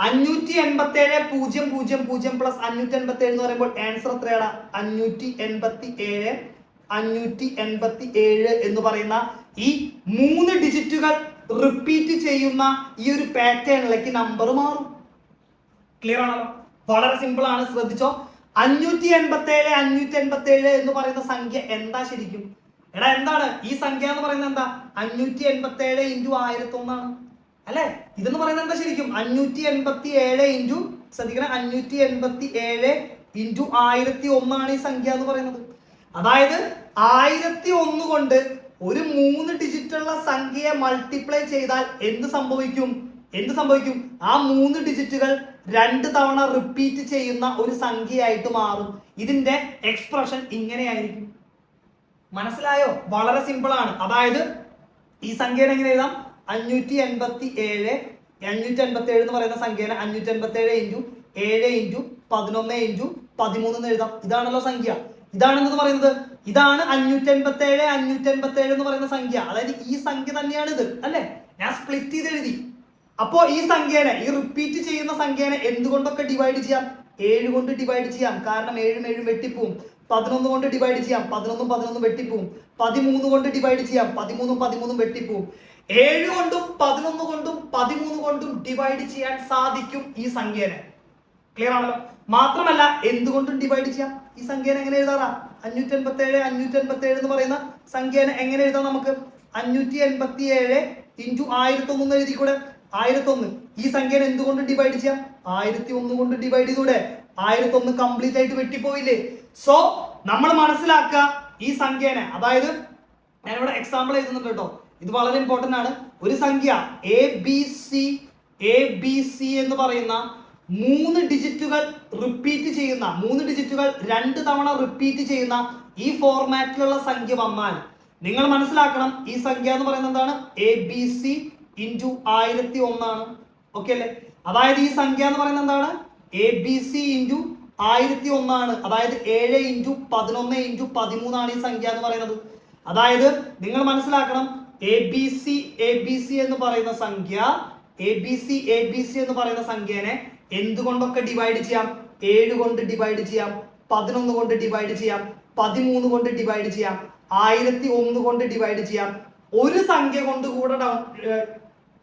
Speaker 1: 587 0 0 0 പ്ലസ് 587 എന്ന് പറയുമ്പോൾ ആൻസർ എത്രയാണ്? 587 587 എന്ന് പറയുന്ന ഈ 3 ഡിജിറ്റുകൾ റിപ്പീറ്റ് ചെയ്യുന്ന ഈ ഒരു പാറ്റേണിലേക്ക് നമ്പർ മാറും. ക്ലിയർ ആണല്ലോ? വളരെ സിമ്പിൾ ആണ്, ശ്രദ്ധിച്ചോ. 587 587 എന്ന് പറയുന്ന സംഖ്യ എന്താ ശരിക്കും? എടാ എന്താണ് ഈ സംഖ്യ എന്ന് പറയുന്നത്? എന്താ? 587 ഇൻറ്റു 1001 അല്ലെ? ഇതെന്ന് പറയുന്നത് എന്താ ശരിക്കും? 587 ഇൻറ്റു, ശ്രദ്ധിക്കണം, 587 ഇൻറ്റു 1001 ആണ് ഈ സംഖ്യ എന്ന് പറയുന്നത്. അതായത് 1001 കൊണ്ട് ഒരു 3 ഡിജിറ്റുള്ള സംഖ്യയെ മൾട്ടിപ്ലൈ ചെയ്താൽ എന്ത് സംഭവിക്കും? ആ 3 ഡിജിറ്റുകൾ 2 തവണ റിപ്പീറ്റ് ചെയ്യുന്ന ഒരു സംഖ്യയായിട്ട് മാറും. ഇതിന്റെ എക്സ്പ്രഷൻ ഇങ്ങനെയായിരിക്കും. മനസ്സിലായോ? വളരെ സിമ്പിൾ ആണ്. അതായത് ഈ സംഖ്യനെ എങ്ങനെ എഴുതാം? 587 എന്ന് പറയുന്ന സംഖ്യനെ 587 ഇൻറ്റു 7 ഇൻറ്റു 11 ഇൻറ്റു 13 എന്ന് എഴുതാം. ഇതാണല്ലോ സംഖ്യ. ഇതാണെന്ന് പറയുന്നത്. ഇതാണ് 587 എന്ന് പറയുന്ന സംഖ്യ. അതായത് ഈ സംഖ്യ തന്നെയാണ് ഇത് അല്ലെ? ഞാൻ സ്പ്ലിറ്റ് ചെയ്ത് എഴുതി. അപ്പോ ഈ സംഖ്യനെ, ഈ റിപ്പീറ്റ് ചെയ്യുന്ന സംഖ്യനെ എന്തുകൊണ്ടൊക്കെ ഡിവൈഡ് ചെയ്യാം? 7 കൊണ്ട് ഡിവൈഡ് ചെയ്യാം. കാരണം 7 7 വെട്ടിപ്പോവും. 11 കൊണ്ട് ഡിവൈഡ് ചെയ്യാം. 11 11 വെട്ടിപ്പോവും. 13 കൊണ്ട് ഡിവൈഡ് ചെയ്യാം. 13 13 വെട്ടിപ്പോവും. 7 കൊണ്ടും 11 കൊണ്ടും 13 കൊണ്ടും ഡിവൈഡ് ചെയ്യാൻ സാധിക്കും ഈ സംഖ്യനെ. ക്ലിയർ ആണല്ലോ? മാത്രമല്ല എന്തുകൊണ്ടും ഡിവൈഡ് ചെയ്യാം. ഈ സംഖ്യനെ എങ്ങനെ എഴുതാറാ? 587 എന്ന് പറയുന്ന സംഖ്യനെ എങ്ങനെ എഴുതാം നമുക്ക്? 587 ഇൻറ്റു 1001 എന്ന് എഴുതിക്കൂടെ? 1001. ഈ സംഖ്യനെ എന്തുകൊണ്ട് ഡിവൈഡ് ചെയ്യാം? 1001 കൊണ്ട് ഡിവൈഡ് ചെയ്തൂടെ? 1001 കംപ്ലീറ്റ് ആയിട്ട് വെട്ടിപ്പോയില്ലേ? സോ നമ്മൾ മനസ്സിലാക്കുക ഈ സംഖ്യനെ. അതായത് ഞാനിവിടെ എക്സാമ്പിൾ എഴുതുന്നുണ്ട് കേട്ടോ, ഇത് വളരെ ഇമ്പോർട്ടന്റ് ആണ്. ഒരു സംഖ്യ എ ബി സി എന്ന് പറയുന്ന 3 ഡിജിറ്റുകൾ റിപ്പീറ്റ് ചെയ്യുന്ന, 3 ഡിജിറ്റുകൾ 2 തവണ റിപ്പീറ്റ് ചെയ്യുന്ന ഈ ഫോർമാറ്റിലുള്ള സംഖ്യ വന്നാൽ നിങ്ങൾ മനസ്സിലാക്കണം, ഈ സംഖ്യ എന്ന് പറയുന്നത് എന്താണ്? ABC ഇൻറ്റു 1001 ആണ്. ഓക്കെ അല്ലേ? അതായത് ഈ സംഖ്യ എന്ന് പറയുന്നത് എന്താണ്? ABC ഇൻറ്റു 1001 ആണ്. അതായത് 7 ഇൻറ്റു 11 ഇൻറ്റു 13 ആണ് ഈ സംഖ്യ എന്ന് പറയുന്നത്. അതായത് നിങ്ങൾ മനസ്സിലാക്കണം, ABC എന്ന് പറയുന്ന സംഖ്യ, ABC എന്ന് പറയുന്ന സംഖ്യനെ എന്തുകൊണ്ടൊക്കെ ഡിവൈഡ് ചെയ്യാം? 7 കൊണ്ട് ഡിവൈഡ് ചെയ്യാം, 11 കൊണ്ട് ഡിവൈഡ് ചെയ്യാം, 13 കൊണ്ട് ഡിവൈഡ് ചെയ്യാം, 1001 കൊണ്ട് ഡിവൈഡ് ചെയ്യാം, ഒരു സംഖ്യ കൊണ്ട് കൂടെ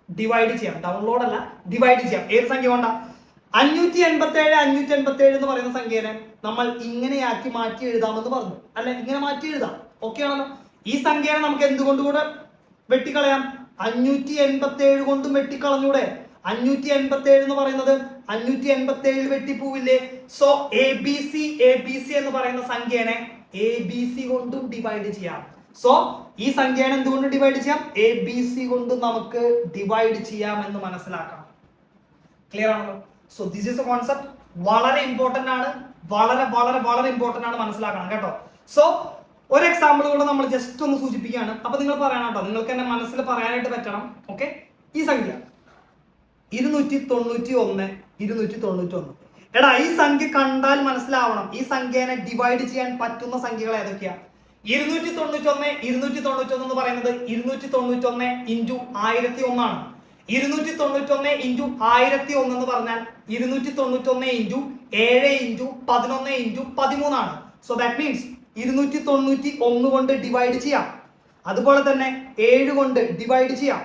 Speaker 1: ഡിവൈഡ് ചെയ്യാം. ഡൗൺലോഡ് അല്ല, ഡിവൈഡ് ചെയ്യാം. ഏത് സംഖ്യ കൊണ്ടാ? 587 എന്ന് പറയുന്ന സംഖ്യനെ നമ്മൾ ഇങ്ങനെയാക്കി മാറ്റി എഴുതാമെന്ന് പറഞ്ഞു അല്ലെ? ഇങ്ങനെ മാറ്റി എഴുതാം. ഓക്കെ ആണല്ലോ? ഈ സംഖ്യനെ നമുക്ക് എന്തുകൊണ്ട് കൂടെ വെട്ടിക്കളയാം? 587 കൊണ്ടും വെട്ടിക്കളഞ്ഞൂടെ? 587 എന്ന് പറയുന്നത് 587 വെട്ടിപ്പോവില്ലേ? സോ ABC എന്ന് പറയുന്ന സംഖ്യനെ ABC കൊണ്ടും ഡിവൈഡ് ചെയ്യാം. സോ ഈ സംഖ്യനെ എന്തുകൊണ്ട് ഡിവൈഡ് ചെയ്യാം? ABC കൊണ്ട് നമുക്ക് ഡിവൈഡ് ചെയ്യാം എന്ന് മനസ്സിലാക്കണം. ക്ലിയർ ആണല്ലോ? So this is A concept. വളരെ ഇമ്പോർട്ടന്റ് ആണ്, വളരെ ഇമ്പോർട്ടന്റ് ആണ്, മനസ്സിലാക്കണം കേട്ടോ. സോ ഒരു എക്സാമ്പിൾ കൂടെ നമ്മൾ ജസ്റ്റ് ഒന്ന് സൂചിപ്പിക്കുകയാണ്. അപ്പൊ നിങ്ങൾ പറയണം കേട്ടോ, നിങ്ങൾക്ക് എന്നെ മനസ്സിൽ പറയാനായിട്ട് പറ്റണം. ഓക്കെ, ഈ സംഖ്യ 291. എടാ ഈ സംഖ്യ കണ്ടാൽ മനസ്സിലാവണം, ഈ സംഖ്യനെ ഡിവൈഡ് ചെയ്യാൻ പറ്റുന്ന സംഖ്യകൾ ഏതൊക്കെയാ? 291 എന്ന് പറയുന്നത് 291 ഇൻറ്റു 1001 ആണ്. 291 ഇൻറ്റു 1001 എന്ന് പറഞ്ഞാൽ 291 ഇൻറ്റു 7 ഇൻറ്റു 11 ഇൻറ്റു 13 ആണ്. സോ ദാറ്റ് മീൻസ് 291 കൊണ്ട് ഡിവൈഡ് ചെയ്യാം. അതുപോലെ തന്നെ 7 കൊണ്ട് ഡിവൈഡ് ചെയ്യാം.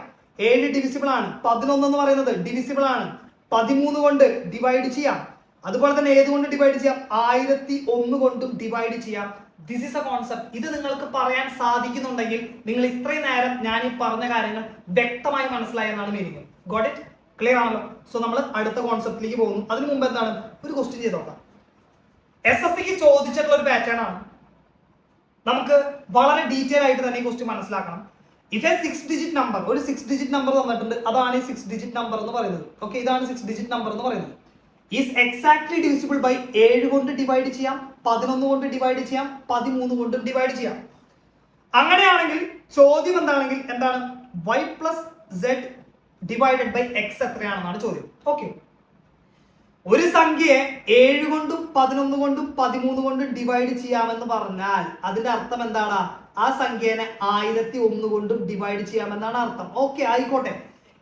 Speaker 1: 7 ഡിവിസിബിൾ ആണ്. 11 എന്ന് പറയുന്നത് ഡിവിസിബിൾ ആണ്. 13 കൊണ്ട് ഡിവൈഡ് ചെയ്യാം. അതുപോലെ തന്നെ ഏത് കൊണ്ട് ഡിവൈഡ് ചെയ്യാം? 1001 കൊണ്ടും ഡിവൈഡ് ചെയ്യാം. This is A concept. ഇത് നിങ്ങൾക്ക് പറയാൻ സാധിക്കുന്നുണ്ടെങ്കിൽ നിങ്ങൾ ഇത്രയും നേരം ഞാൻ ഈ പറഞ്ഞ കാര്യങ്ങൾ വ്യക്തമായി മനസ്സിലായി എന്നാണ് മീനിങ്. Got it? ക്ലിയർ ആണല്ലോ? സോ നമ്മൾ അടുത്ത കോൺസെപ്റ്റിലേക്ക് പോകുന്നു. അതിനു മുമ്പ് എന്താണ് ഒരു ക്വസ്റ്റ്യൻ ചെയ്ത് നോക്കാം. SSCക്ക് ചോദിച്ചിട്ടുള്ള ഒരു പാറ്റേൺ ആണ്. നമുക്ക് വളരെ ഡീറ്റെയിൽ ആയിട്ട് തന്നെ ഈ ക്വസ്റ്റ്യൻ മനസ്സിലാക്കണം. ഇഫ് എ 6 ഡിജിറ്റ് നമ്പർ, ഒരു 6 ഡിജിറ്റ് നമ്പർ തന്നിട്ടുണ്ട്, അതാണ് ഈ 6 ഡിജിറ്റ് നമ്പർ എന്ന് പറയുന്നത്. ഓക്കെ, ഇതാണ് 6 ഡിജിറ്റ് നമ്പർ എന്ന് പറയുന്നത്. ഈസ് എക്സാക്ട്ലി ഡിവിസിബിൾ ബൈ 7 കൊണ്ട് ഡിവൈഡ് ചെയ്യാം, 11 കൊണ്ട് ഡിവൈഡ് ചെയ്യാം, 13 കൊണ്ട് ഡിവൈഡ് ചെയ്യാം. അങ്ങനെയാണെങ്കിൽ ചോദ്യം എന്താണെങ്കിൽ എന്താണ്? y plus z divided by x എത്രയാണെന്നാണ് ചോദ്യം. ഓക്കെ, ഒരു സംഖ്യയെ 7 കൊണ്ടും 11 കൊണ്ടും 13 കൊണ്ടും ഡിവൈഡ് ചെയ്യാമെന്ന് പറഞ്ഞാൽ അതിന്റെ അർത്ഥം എന്താണ്? ആ സംഖ്യനെ 1001 കൊണ്ടും ഡിവൈഡ് ചെയ്യാമെന്നാണ് അർത്ഥം. ഓക്കെ, ആയിക്കോട്ടെ.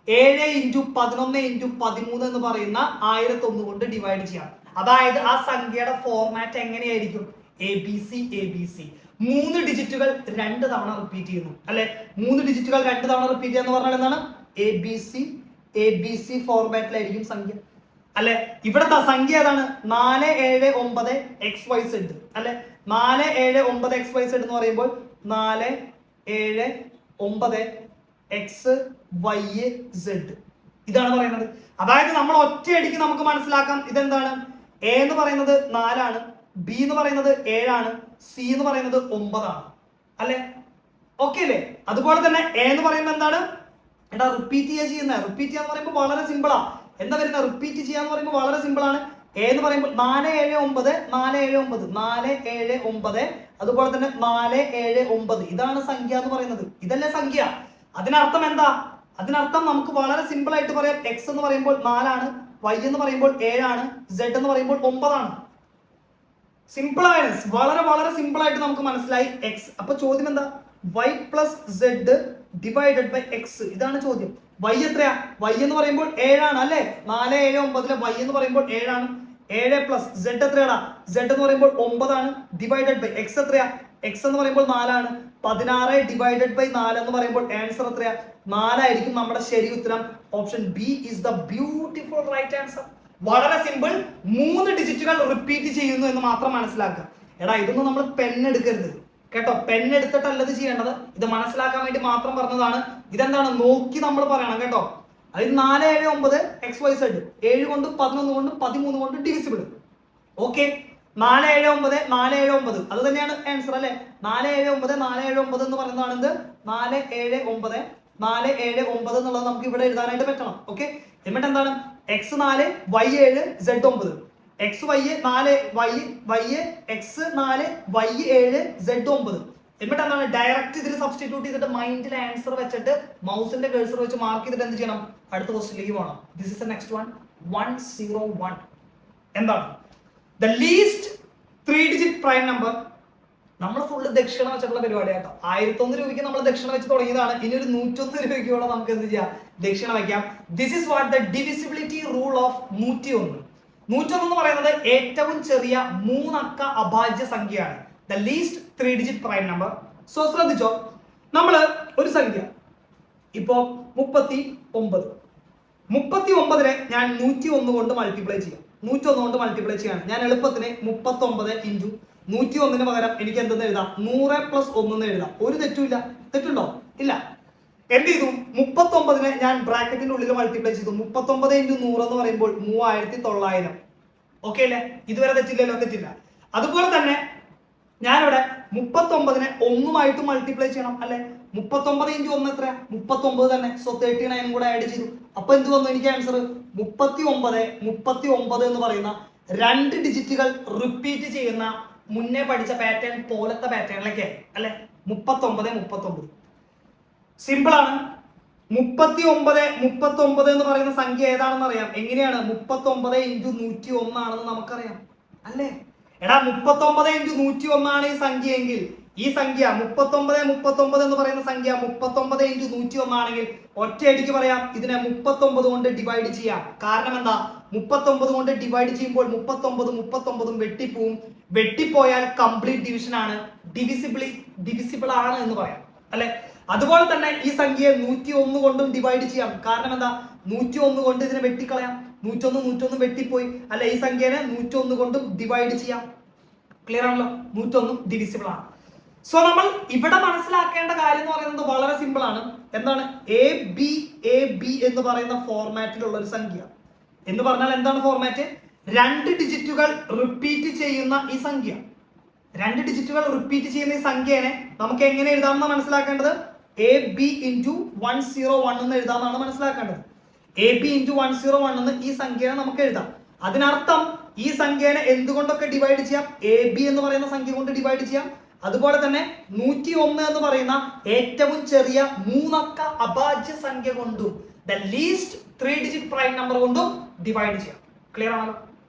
Speaker 1: 7 ഇൻറ്റു 11 ഇൻറ്റു 13 എന്ന് പറയുന്ന 1001 കൊണ്ട് ഡിവൈഡ് ചെയ്യാം. അതായത് ആ സംഖ്യയുടെ ഫോർമാറ്റ് എങ്ങനെയായിരിക്കും? ABC ABC. 3 ഡിജിറ്റുകൾ 2 തവണ റിപ്പീറ്റ് ചെയ്യുന്നു അല്ലെ? 3 ഡിജിറ്റുകൾ 2 തവണ റിപ്പീറ്റ് ചെയ്യാന്ന് പറഞ്ഞാൽ എന്താണ്? ABC ഫോർമാറ്റിലായിരിക്കും സംഖ്യ അല്ലെ? ഇവിടുത്തെ സംഖ്യ ഏതാണ്? 479 XYZ അല്ലെ? 479 XYZ എന്ന് പറയുമ്പോൾ 479 XYZ ഇതാണ് പറയുന്നത്. അതായത് നമ്മൾ ഒറ്റയടിക്ക് നമുക്ക് മനസ്സിലാക്കാം ഇതെന്താണ്? A എന്ന് പറയുന്നത് 4 ആണ്, B എന്ന് പറയുന്നത് 7 ആണ്, C എന്ന് പറയുന്നത് 9 ആണ് അല്ലെ? ഓക്കെ അല്ലേ? അതുപോലെ തന്നെ A എന്ന് പറയുമ്പോൾ എന്താണ്? എടാ റിപ്പീറ്റ് ചെയ്യുന്ന റിപ്പീറ്റ് ചെയ്യാന്ന് പറയുമ്പോൾ വളരെ സിമ്പിളാ. എന്താ വരുന്നത്? റിപ്പീറ്റ് ചെയ്യാന്ന് പറയുമ്പോൾ വളരെ സിമ്പിൾ ആണ്. A എന്ന് പറയുമ്പോൾ 479 479 479, അതുപോലെ തന്നെ 479 ഇതാണ് സംഖ്യ എന്ന് പറയുന്നത്. ഇതല്ലേ സംഖ്യ? അതിനർത്ഥം എന്താ? അതിനർത്ഥം നമുക്ക് വളരെ സിമ്പിൾ ആയിട്ട് പറയാം. X എന്ന് പറയുമ്പോൾ 4 ആണ്, Y എന്ന് പറയുമ്പോൾ 7 ആണ്, Z എന്ന് പറയുമ്പോൾ 9 ആണ്. സിമ്പിൾ ആണ്, വളരെ വളരെ സിമ്പിൾ ആയിട്ട് നമുക്ക് മനസ്സിലായി X. അപ്പൊ ചോദ്യം എന്താ? Y plus Z divided by X. ഇതാണ് ചോദ്യം. Y എത്രയാ? Y എന്ന് പറയുമ്പോൾ 7 ആണ് അല്ലെ? 479 Y എന്ന് പറയുമ്പോൾ 7 ആണ്. 7 പ്ലസ് Z എത്രയാടാ? Z എന്ന് പറയുമ്പോൾ 9 ആണ്, ഡിവൈഡഡ് ബൈ X എത്രയാ? X എന്ന് പറയുമ്പോൾ 4 ആണ്. 16 ഡിവൈഡഡ് ബൈ 4 എന്ന് പറയുമ്പോൾ ആൻസർ എത്രയാ? 4 ആയിരിക്കും നമ്മുടെ ശരി ഉത്തരം. Option B is the beautiful right answer. വളരെ സിമ്പിൾ. 3 ഡിജിറ്റുകൾ റിപ്പീറ്റ് ചെയ്യുന്നു എന്ന് മാത്രം മനസ്സിലാക്കുക. എടാ ഇതൊന്നും നമ്മൾ പെൻ എടുക്കരുത് കേട്ടോ. പെൻ എടുത്തിട്ടല്ല ഇത് ചെയ്യേണ്ടത്. ഇത് മനസ്സിലാക്കാൻ വേണ്ടി മാത്രം പറഞ്ഞതാണ്. ഇതെന്താണ് നോക്കി നമ്മൾ പറയണം കേട്ടോ. അതിൽ 479 XYZ 7 കൊണ്ടും 11 കൊണ്ടും 13 കൊണ്ടും ഡിവിസിബിൾ. ഓക്കെ, 479 479 അത് തന്നെയാണ് ആൻസർ അല്ലെ? 479 479 എന്ന് പറയുന്നതാണ് എന്ത്? 479 479 എന്നുള്ളത് നമുക്ക് ഇവിടെ എഴുതാനായിട്ട് പറ്റണം. ഓക്കെ, എന്നിട്ട് എന്താണ്? X4 Y7 Z9. XY 4 Y X4 Y7 Z9. എന്നിട്ട് എന്താണ്? ഡയറക്റ്റ് ഇതിൽ സബ്സ്റ്റിറ്റ്യൂട്ട് ചെയ്തിട്ട് മൈൻഡിൽ ആൻസർ വെച്ചിട്ട് മൗസിന്റെ കഴ്സർ വെച്ച് മാർക്ക് ചെയ്തിട്ട് എന്ത് ചെയ്യണം? അടുത്ത ക്വസ്റ്റ്യനിലേക്ക് പോകണം. This is the next one. 101 എന്താണ്? The least 3 digit prime number. നമ്മൾ ഫുള്ള് ദക്ഷിണ വെച്ചിട്ടുള്ള പരിപാടിയാട്ടോ. 1001 രൂപയ്ക്ക് നമ്മൾ ദക്ഷിണ വെച്ച് തുടങ്ങിയതാണ്. ഇനി ഒരു 101 രൂപയ്ക്ക് കൂടെ നമുക്ക് എന്ത് ചെയ്യാം? ദക്ഷിണ വയ്ക്കാം. This is what the divisibility rule of 101. 101 എന്ന് പറയുന്നത് ഏറ്റവും ചെറിയ 3 അക്ക അഭാജ്യ സംഖ്യയാണ്. The least 3 digit prime number. So ശ്രദ്ധിച്ചോ, നമ്മൾ ഒരു സംഖ്യ ഇപ്പോ 39 ഞാൻ 101 കൊണ്ട് മൾട്ടിപ്ലൈ ചെയ്യാം. 101 കൊണ്ട് മൾട്ടിപ്ലൈ ചെയ്യാണ് ഞാൻ എളുപ്പത്തിന്. 39 ഇൻറ്റു 101 പകരം എനിക്ക് എന്തെന്ന് എഴുതാം? 100 പ്ലസ് 1 എന്ന് എഴുതാം. ഒരു തെറ്റുമില്ല. തെറ്റുണ്ടോ? ഇല്ല. എന്ത് ചെയ്തു? 39 ഞാൻ ബ്രാക്കറ്റിന്റെ ഉള്ളിൽ മൾട്ടിപ്ലൈ ചെയ്തു. 39 ഇൻറ്റു 100 എന്ന് പറയുമ്പോൾ 3900. ഓക്കെ അല്ലേ? ഇതുവരെ തെറ്റില്ലല്ലോ? തെറ്റില്ല. അതുപോലെ തന്നെ ഞാനിവിടെ 39 1 മൾട്ടിപ്ലൈ ചെയ്യണം അല്ലെ? 39 ഇൻറ്റു 1 എത്ര? 39 തന്നെ. സോ 39 കൂടെ ആഡ് ചെയ്തു. അപ്പൊ എന്ത് വന്നു എനിക്ക് ആൻസർ? 39 എന്ന് പറയുന്ന 2 ഡിജിറ്റുകൾ റിപ്പീറ്റ് ചെയ്യുന്ന മുന്നേ പഠിച്ച പാറ്റേൺ പോലത്തെ പാറ്റേണിലേക്ക് അല്ലെ? 39 സിമ്പിൾ ആണ്. 39 എന്ന് പറയുന്ന സംഖ്യ ഏതാണെന്ന് അറിയാം. എങ്ങനെയാണ്? 39 ഇൻറ്റു 101 ആണെന്ന് നമുക്കറിയാം അല്ലേ? എടാ 39 ഇൻറ്റു 101 ആണ് ഈ സംഖ്യ എങ്കിൽ ഈ സംഖ്യ 39 എന്ന് പറയുന്ന സംഖ്യ 39 ഇൻറ്റു 101 ആണെങ്കിൽ ഒറ്റയടിക്ക് പറയാം ഇതിനെ 39 കൊണ്ട് ഡിവൈഡ് ചെയ്യാം. കാരണം എന്താ? 39 കൊണ്ട് ഡിവൈഡ് ചെയ്യുമ്പോൾ 39 വെട്ടിപ്പോവും. വെട്ടിപ്പോയാൽ കംപ്ലീറ്റ് ഡിവിഷൻ ആണ്. ഡിവിസിബിൾ ആണ് എന്ന് പറയാം അല്ലെ? അതുപോലെ തന്നെ ഈ സംഖ്യയെ 101 കൊണ്ടും ഡിവൈഡ് ചെയ്യാം. കാരണം എന്താ? 101 കൊണ്ട് ഇതിനെ വെട്ടിക്കളയാം. 101 വെട്ടിപ്പോയി അല്ലെ? ഈ സംഖ്യനെ 101 കൊണ്ടും ഡിവൈഡ് ചെയ്യാം. ക്ലിയർ ആണല്ലോ? 101 ഡിവിസിബിൾ ആണ്. സോ നമ്മൾ ഇവിടെ മനസ്സിലാക്കേണ്ട കാര്യം എന്ന് പറയുന്നത് വളരെ സിമ്പിൾ ആണ്. എന്താണ്? എ ബി എന്ന് പറയുന്ന ഫോർമാറ്റിലുള്ള ഒരു സംഖ്യ എന്ന് പറഞ്ഞാൽ എന്താണ് ഫോർമാറ്റ്? 2 ഡിജിറ്റുകൾ റിപ്പീറ്റ് ചെയ്യുന്ന ഈ സംഖ്യ, 2 ഡിജിറ്റുകൾ റിപ്പീറ്റ് ചെയ്യുന്ന ഈ സംഖ്യനെ നമുക്ക് എങ്ങനെ എഴുതാമെന്ന് മനസ്സിലാക്കേണ്ടത്. എ ബി ഇൻറ്റു 101 എന്ന് എഴുതാമെന്നാണ് മനസ്സിലാക്കേണ്ടത്. എ ബി ഇൻറ്റു 101 എന്ന് ഈ സംഖ്യനെ നമുക്ക് എഴുതാം. അതിനർത്ഥം ഈ സംഖ്യനെ എന്തുകൊണ്ടൊക്കെ ഡിവൈഡ് ചെയ്യാം? എ ബി എന്ന് പറയുന്ന സംഖ്യ കൊണ്ട് ഡിവൈഡ് ചെയ്യാം. അതുപോലെ തന്നെ 101 എന്ന് പറയുന്ന ഏറ്റവും ചെറിയ 3 അക്ക അഭാജ്യ സംഖ്യ കൊണ്ടും the least 3 digit prime number കൊണ്ടും ഡിവൈഡ് ചെയ്യാം. ക്ലിയർ ആണല്ലോ?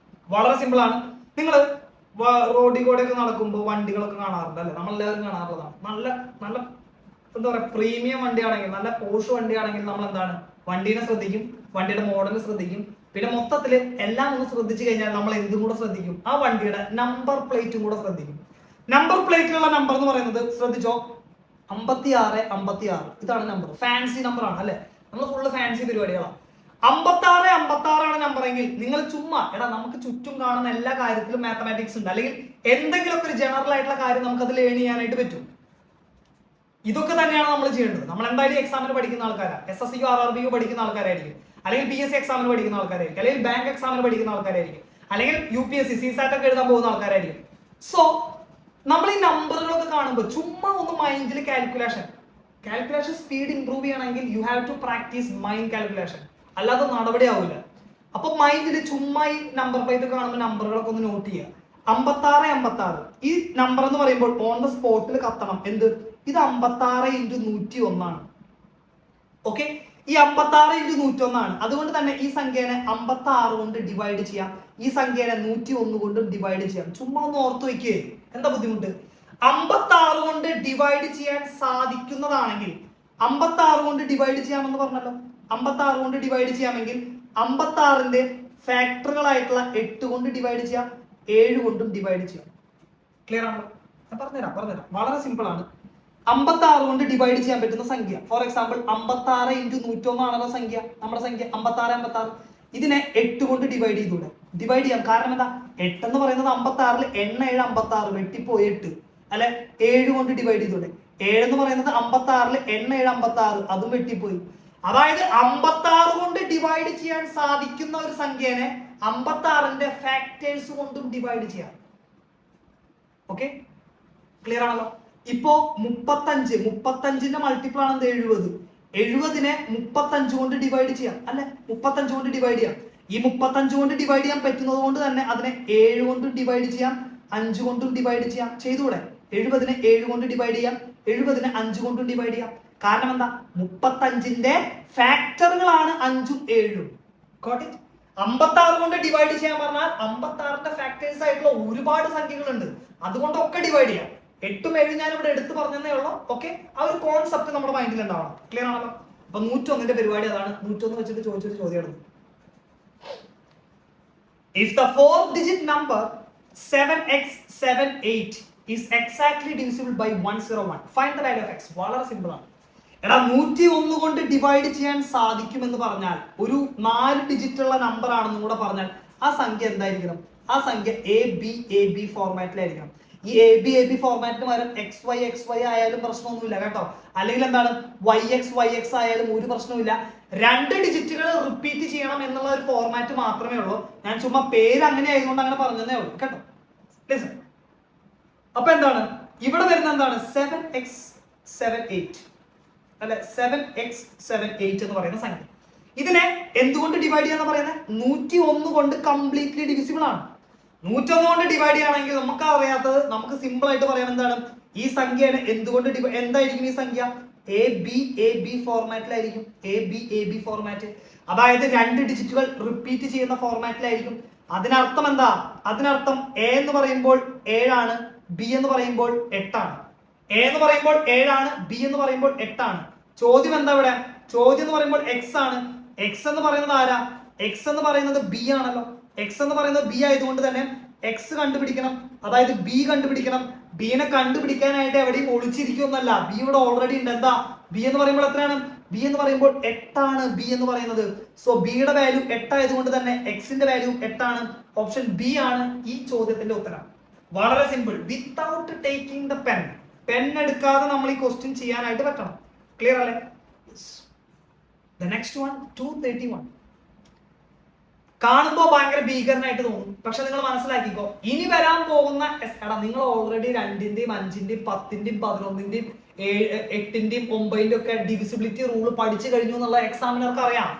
Speaker 1: വളരെ സിമ്പിൾ ആണ്. നിങ്ങൾ റോഡിൽ കൂടെ ഒക്കെ നടക്കുമ്പോൾ വണ്ടികളൊക്കെ കാണാറുണ്ട് അല്ലെ? നമ്മളെല്ലാവരും കാണാറുള്ളതാണ്. നല്ല നല്ല എന്താ പറയുക, പ്രീമിയം വണ്ടിയാണെങ്കിൽ, നല്ല പോഷ് വണ്ടിയാണെങ്കിൽ നമ്മൾ എന്താണ്, വണ്ടീനെ ശ്രദ്ധിക്കും, വണ്ടിയുടെ മോഡൽ ശ്രദ്ധിക്കും, പിന്നെ മൊത്തത്തിൽ എല്ലാം ഒന്ന് ശ്രദ്ധിച്ചു കഴിഞ്ഞാൽ നമ്മൾ എന്തും കൂടെ ശ്രദ്ധിക്കും? ആ വണ്ടിയുടെ നമ്പർ പ്ലേറ്റും കൂടെ ശ്രദ്ധിക്കും. നമ്പർ പ്ലേറ്റിലുള്ള നമ്പർ എന്ന് പറയുന്നത് ശ്രദ്ധിച്ചോ, 56. ഇതാണ് നമ്പർ. ഫാൻസി നമ്പർ ആണ് അല്ലെ? നമ്മൾ ഫുള്ള് ഫാൻസി പരിപാടികളാണ്. 56 ആണ് നമ്പർ എങ്കിൽ നിങ്ങൾ ചുമ്മാ നമുക്ക് ചുറ്റും കാണുന്ന എല്ലാ കാര്യത്തിലും മാത്തമാറ്റിക്സ് ഉണ്ട്, അല്ലെങ്കിൽ എന്തെങ്കിലുമൊക്കെ ഒരു ജനറൽ ആയിട്ടുള്ള കാര്യം നമുക്ക് അത് ലേൺ ചെയ്യാനായിട്ട് പറ്റും. ഇതൊക്കെ തന്നെയാണ് നമ്മൾ ചെയ്യേണ്ടത്. നമ്മൾ എന്തായാലും എക്സാമിന് പഠിക്കുന്ന ആൾക്കാരാണ്, SSCക്കോ RRBക്കോ പഠിക്കുന്ന ആൾക്കാരായിരിക്കും, അല്ലെങ്കിൽ PSC എക്സാമിന് പഠിക്കുന്ന ആൾക്കാരായിരിക്കും, അല്ലെങ്കിൽ ബാങ്ക് എക്സാമിന് പഠിക്കുന്ന ആൾക്കാരായിരിക്കും, അല്ലെങ്കിൽ UPSC CSAT ഒക്കെ എഴുതാൻ പോകുന്ന ആൾക്കാരായിരിക്കും. സോ നമ്മൾ ഈ നമ്പറുകളൊക്കെ കാണുമ്പോൾ ചുമ്മാ ഒന്ന് മൈൻഡിൽ കാൽക്കുലേഷൻ സ്പീഡ് ഇംപ്രൂവ് ചെയ്യണമെങ്കിൽ you have to practice mind calculation, അല്ലാതെ നടപടി ആവില്ല. അപ്പൊ മൈൻഡിൽ ചുമ്മാ ഈ നമ്പർ പ്ലേറ്റ് കാണുമ്പോൾ നമ്പറുകളൊക്കെ ഒന്ന് നോട്ട് ചെയ്യുക. 56 ഈ നമ്പർ എന്ന് പറയുമ്പോൾ ഓൺ ദ സ്പോട്ടിൽ കത്തണം. എന്ത്? ഇത് 56 × 101 ആണ്. ഓക്കെ, ഈ 56 × 101 ആണ്. അതുകൊണ്ട് തന്നെ ഈ സംഖ്യനെ 56 കൊണ്ട് ഡിവൈഡ് ചെയ്യാം, ഈ സംഖ്യനെ 101 കൊണ്ട് ഡിവൈഡ് ചെയ്യാം. ചുമ്മാ ഒന്ന് ഓർത്തു വയ്ക്കേ, എന്താ ബുദ്ധിമുട്ട്? 56 കൊണ്ട് ഡിവൈഡ് ചെയ്യാൻ സാധിക്കുന്നതാണെങ്കിൽ 56 കൊണ്ട് ഡിവൈഡ് ചെയ്യാമെന്ന് പറഞ്ഞല്ലോ. 56 കൊണ്ട് ഡിവൈഡ് ചെയ്യാമെങ്കിൽ 56ന്റെ ഫാക്ടറുകളായിട്ടുള്ള 8 കൊണ്ട് ഡിവൈഡ് ചെയ്യാം, 7 കൊണ്ടും ഡിവൈഡ് ചെയ്യാം. ക്ലിയർ ആണല്ലോ? ഞാൻ പറഞ്ഞുതരാം. വളരെ സിമ്പിൾ ആണ്. 56 കൊണ്ട് ഡിവൈഡ് ചെയ്യാൻ പറ്റുന്ന സംഖ്യ, ഫോർ എക്സാമ്പിൾ 56 × 101 ആണല്ലോ സംഖ്യ, നമ്മുടെ സംഖ്യ 56. ഇതിനെ 8 കൊണ്ട് ഡിവൈഡ് ചെയ്തൂടെ? ഡിവൈഡ് ചെയ്യാം. കാരണം എന്താ? 8 എന്ന് പറയുന്നത് 56ൽ 7 56 വെട്ടിപ്പോയി 8 അല്ലെ? 7 കൊണ്ട് ഡിവൈഡ് ചെയ്തൂടെ? 7 എന്ന് പറയുന്നത് 56ൽ 7 56 അതും വെട്ടിപ്പോയി. അതായത് 56 കൊണ്ട് ഡിവൈഡ് ചെയ്യാൻ സാധിക്കുന്ന ഒരു സംഖ്യനെ 56ന്റെ ഫാക്ടേഴ്സ് കൊണ്ടും ഡിവൈഡ് ചെയ്യാം. ഓക്കെ, ക്ലിയർ ആണല്ലോ? ഇപ്പോ 35ന്റെ മൾട്ടിപ്പിൾ ആണ് 70. 70നെ 35 കൊണ്ട് ഡിവൈഡ് ചെയ്യാം അല്ലെ? 35 കൊണ്ട് ഡിവൈഡ് ചെയ്യാം. ഈ 35 കൊണ്ട് ഡിവൈഡ് ചെയ്യാൻ പറ്റുന്നത് കൊണ്ട് തന്നെ അതിനെ 7 കൊണ്ടും ഡിവൈഡ് ചെയ്യാം, 5 കൊണ്ടും ഡിവൈഡ് ചെയ്യാം. ചെയ്തുകൂടെ? 70നെ 7 കൊണ്ട് ഡിവൈഡ് ചെയ്യാം, 70നെ 5 കൊണ്ടും ഡിവൈഡ് ചെയ്യാം. കാരണം എന്താ? 35ന്റെ ഫാക്ടറുകളാണ് 5ഉം 7ഉം. Got it? 56 കൊണ്ട് ഡിവൈഡ് ചെയ്യാൻ പറഞ്ഞാൽ 56ന്റെ ഫാക്ടേഴ്സ് ആയിട്ടുള്ള ഒരുപാട് സംഖ്യകളുണ്ട്, അതുകൊണ്ടൊക്കെ ഡിവൈഡ് ചെയ്യാം. 8ഉം 7ഉം ഞാൻ ഇവിടെ എടുത്ത് പറഞ്ഞതേ ഉള്ളൂ. ഓക്കെ, ആ ഒരു കോൺസെപ്റ്റ് നമ്മുടെ മൈൻഡിൽ ഉണ്ടാവണം. ക്ലിയർ ആണല്ലോ? അപ്പൊ 101ന്റെ പരിപാടി അതാണ്. 101 വെച്ചിട്ട് ചോദിച്ചൊരു ചോദ്യമാണ്. If the 4-digit number 7x78 is exactly divisible by 101, find the value of x. വളരെ സിമ്പിൾ ആണ്. 101 കൊണ്ട് ഡിവൈഡ് ചെയ്യാൻ സാധിക്കുമെന്ന് പറഞ്ഞാൽ ഒരു 4 ഡിജിറ്റ് ഉള്ള നമ്പർ ആണെന്നും കൂടെ പറഞ്ഞാൽ ആ സംഖ്യ എന്തായിരിക്കണം? ആ സംഖ്യ AB ഫോർമാറ്റിലായിരിക്കണം. ഈ AB ഫോർമാറ്റിന് പകരം XY ആയാലും പ്രശ്നമൊന്നുമില്ല കേട്ടോ. അല്ലെങ്കിൽ എന്താണ് YX ആയാലും ഒരു പ്രശ്നവുമില്ല. 2 ഡിജിറ്റുകൾ റിപ്പീറ്റ് ചെയ്യണം എന്നുള്ള ഒരു ഫോർമാറ്റ് മാത്രമേ ഉള്ളൂ. ഞാൻ ചുമ്മാ പേര് അങ്ങനെ ആയതുകൊണ്ട് അങ്ങനെ പറഞ്ഞതേ ഉള്ളൂ കേട്ടോ. അപ്പൊ എന്താണ് ഇവിടെ വരുന്ന? എന്താണ് 7x78 അല്ലെ? 7x78 എന്ന് പറയുന്ന സംഖ്യ. ഇതിനെ എന്തുകൊണ്ട് ഡിവൈഡ് ചെയ്യാന്ന് പറയുന്നത്? 101 കൊണ്ട് കംപ്ലീറ്റ്ലി ഡിവിസിബിൾ ആണ്. 101 കൊണ്ട് ഡിവൈഡ് ചെയ്യുകയാണെങ്കിൽ നമുക്ക് അറിയാത്തത് നമുക്ക് സിമ്പിൾ ആയിട്ട് പറയാം. എന്താണ് ഈ സംഖ്യനെ എന്തുകൊണ്ട് എന്തായിരിക്കും? ഈ സംഖ്യ AB ഫോർമാറ്റിലായിരിക്കും. AB ഫോർമാറ്റ്, അതായത് 2 ഡിജിറ്റുകൾ റിപ്പീറ്റ് ചെയ്യുന്ന ഫോർമാറ്റിലായിരിക്കും. അതിനർത്ഥം എന്താ? അതിനർത്ഥം A എന്ന് പറയുമ്പോൾ 7 ആണ്, B എന്ന് പറയുമ്പോൾ 8 ആണ്. A എന്ന് പറയുമ്പോൾ 7 ആണ്, B എന്ന് പറയുമ്പോൾ 8 ആണ്. ചോദ്യം എന്താ ഇവിടെ? ചോദ്യം എന്ന് പറയുമ്പോൾ X ആണ്. X എന്ന് പറയുന്നത് ആരാ? X എന്ന് പറയുന്നത് B ആണല്ലോ. X എന്ന് പറയുന്നത് B ആയതുകൊണ്ട് തന്നെ X കണ്ടുപിടിക്കണം, അതായത് B കണ്ടുപിടിക്കണം. ബിയെ കണ്ടുപിടിക്കാനായിട്ട് എവിടെയും ഒളിച്ചിരിക്കുന്നല്ല, ബി ഇവിടെ ഓൾറെഡി ഉണ്ട്. എന്താ ബി എന്ന് പറയുമ്പോൾ എത്രയാണ്? ബി എന്ന് പറയുമ്പോൾ 8 ആണ് ബി എന്ന് പറയുന്നത്. സോ ബിയുടെ വാല്യൂ 8 ആയതുകൊണ്ട് തന്നെ എക്സിന്റെ വാല്യൂ 8 ആണ്. ഓപ്ഷൻ ബി ആണ് ഈ ചോദ്യത്തിന്റെ ഉത്തരം. വളരെ simple. Without taking the pen, pen എടുക്കാതെ നമ്മൾ ഈ ക്വസ്റ്റ്യൻ ചെയ്യാനായിട്ട് പറ്റണം. ക്ലിയർ അല്ലേ? The next one 231. കാണുമ്പോൾ ഭയങ്കര ഭീകരനായിട്ട് തോന്നും, പക്ഷെ നിങ്ങൾ മനസ്സിലാക്കിക്കോ, ഇനി വരാൻ പോകുന്ന എടാ നിങ്ങൾ ഓൾറെഡി 2ന്റെയും 5ന്റെയും 10ന്റെയും 11ന്റെയും 8ന്റെയും 9ന്റെയും ഒക്കെ ഡിവിസിബിലിറ്റി റൂൾ പഠിച്ചു കഴിഞ്ഞു എന്നുള്ള എക്സാമിനർക്ക് അറിയാം.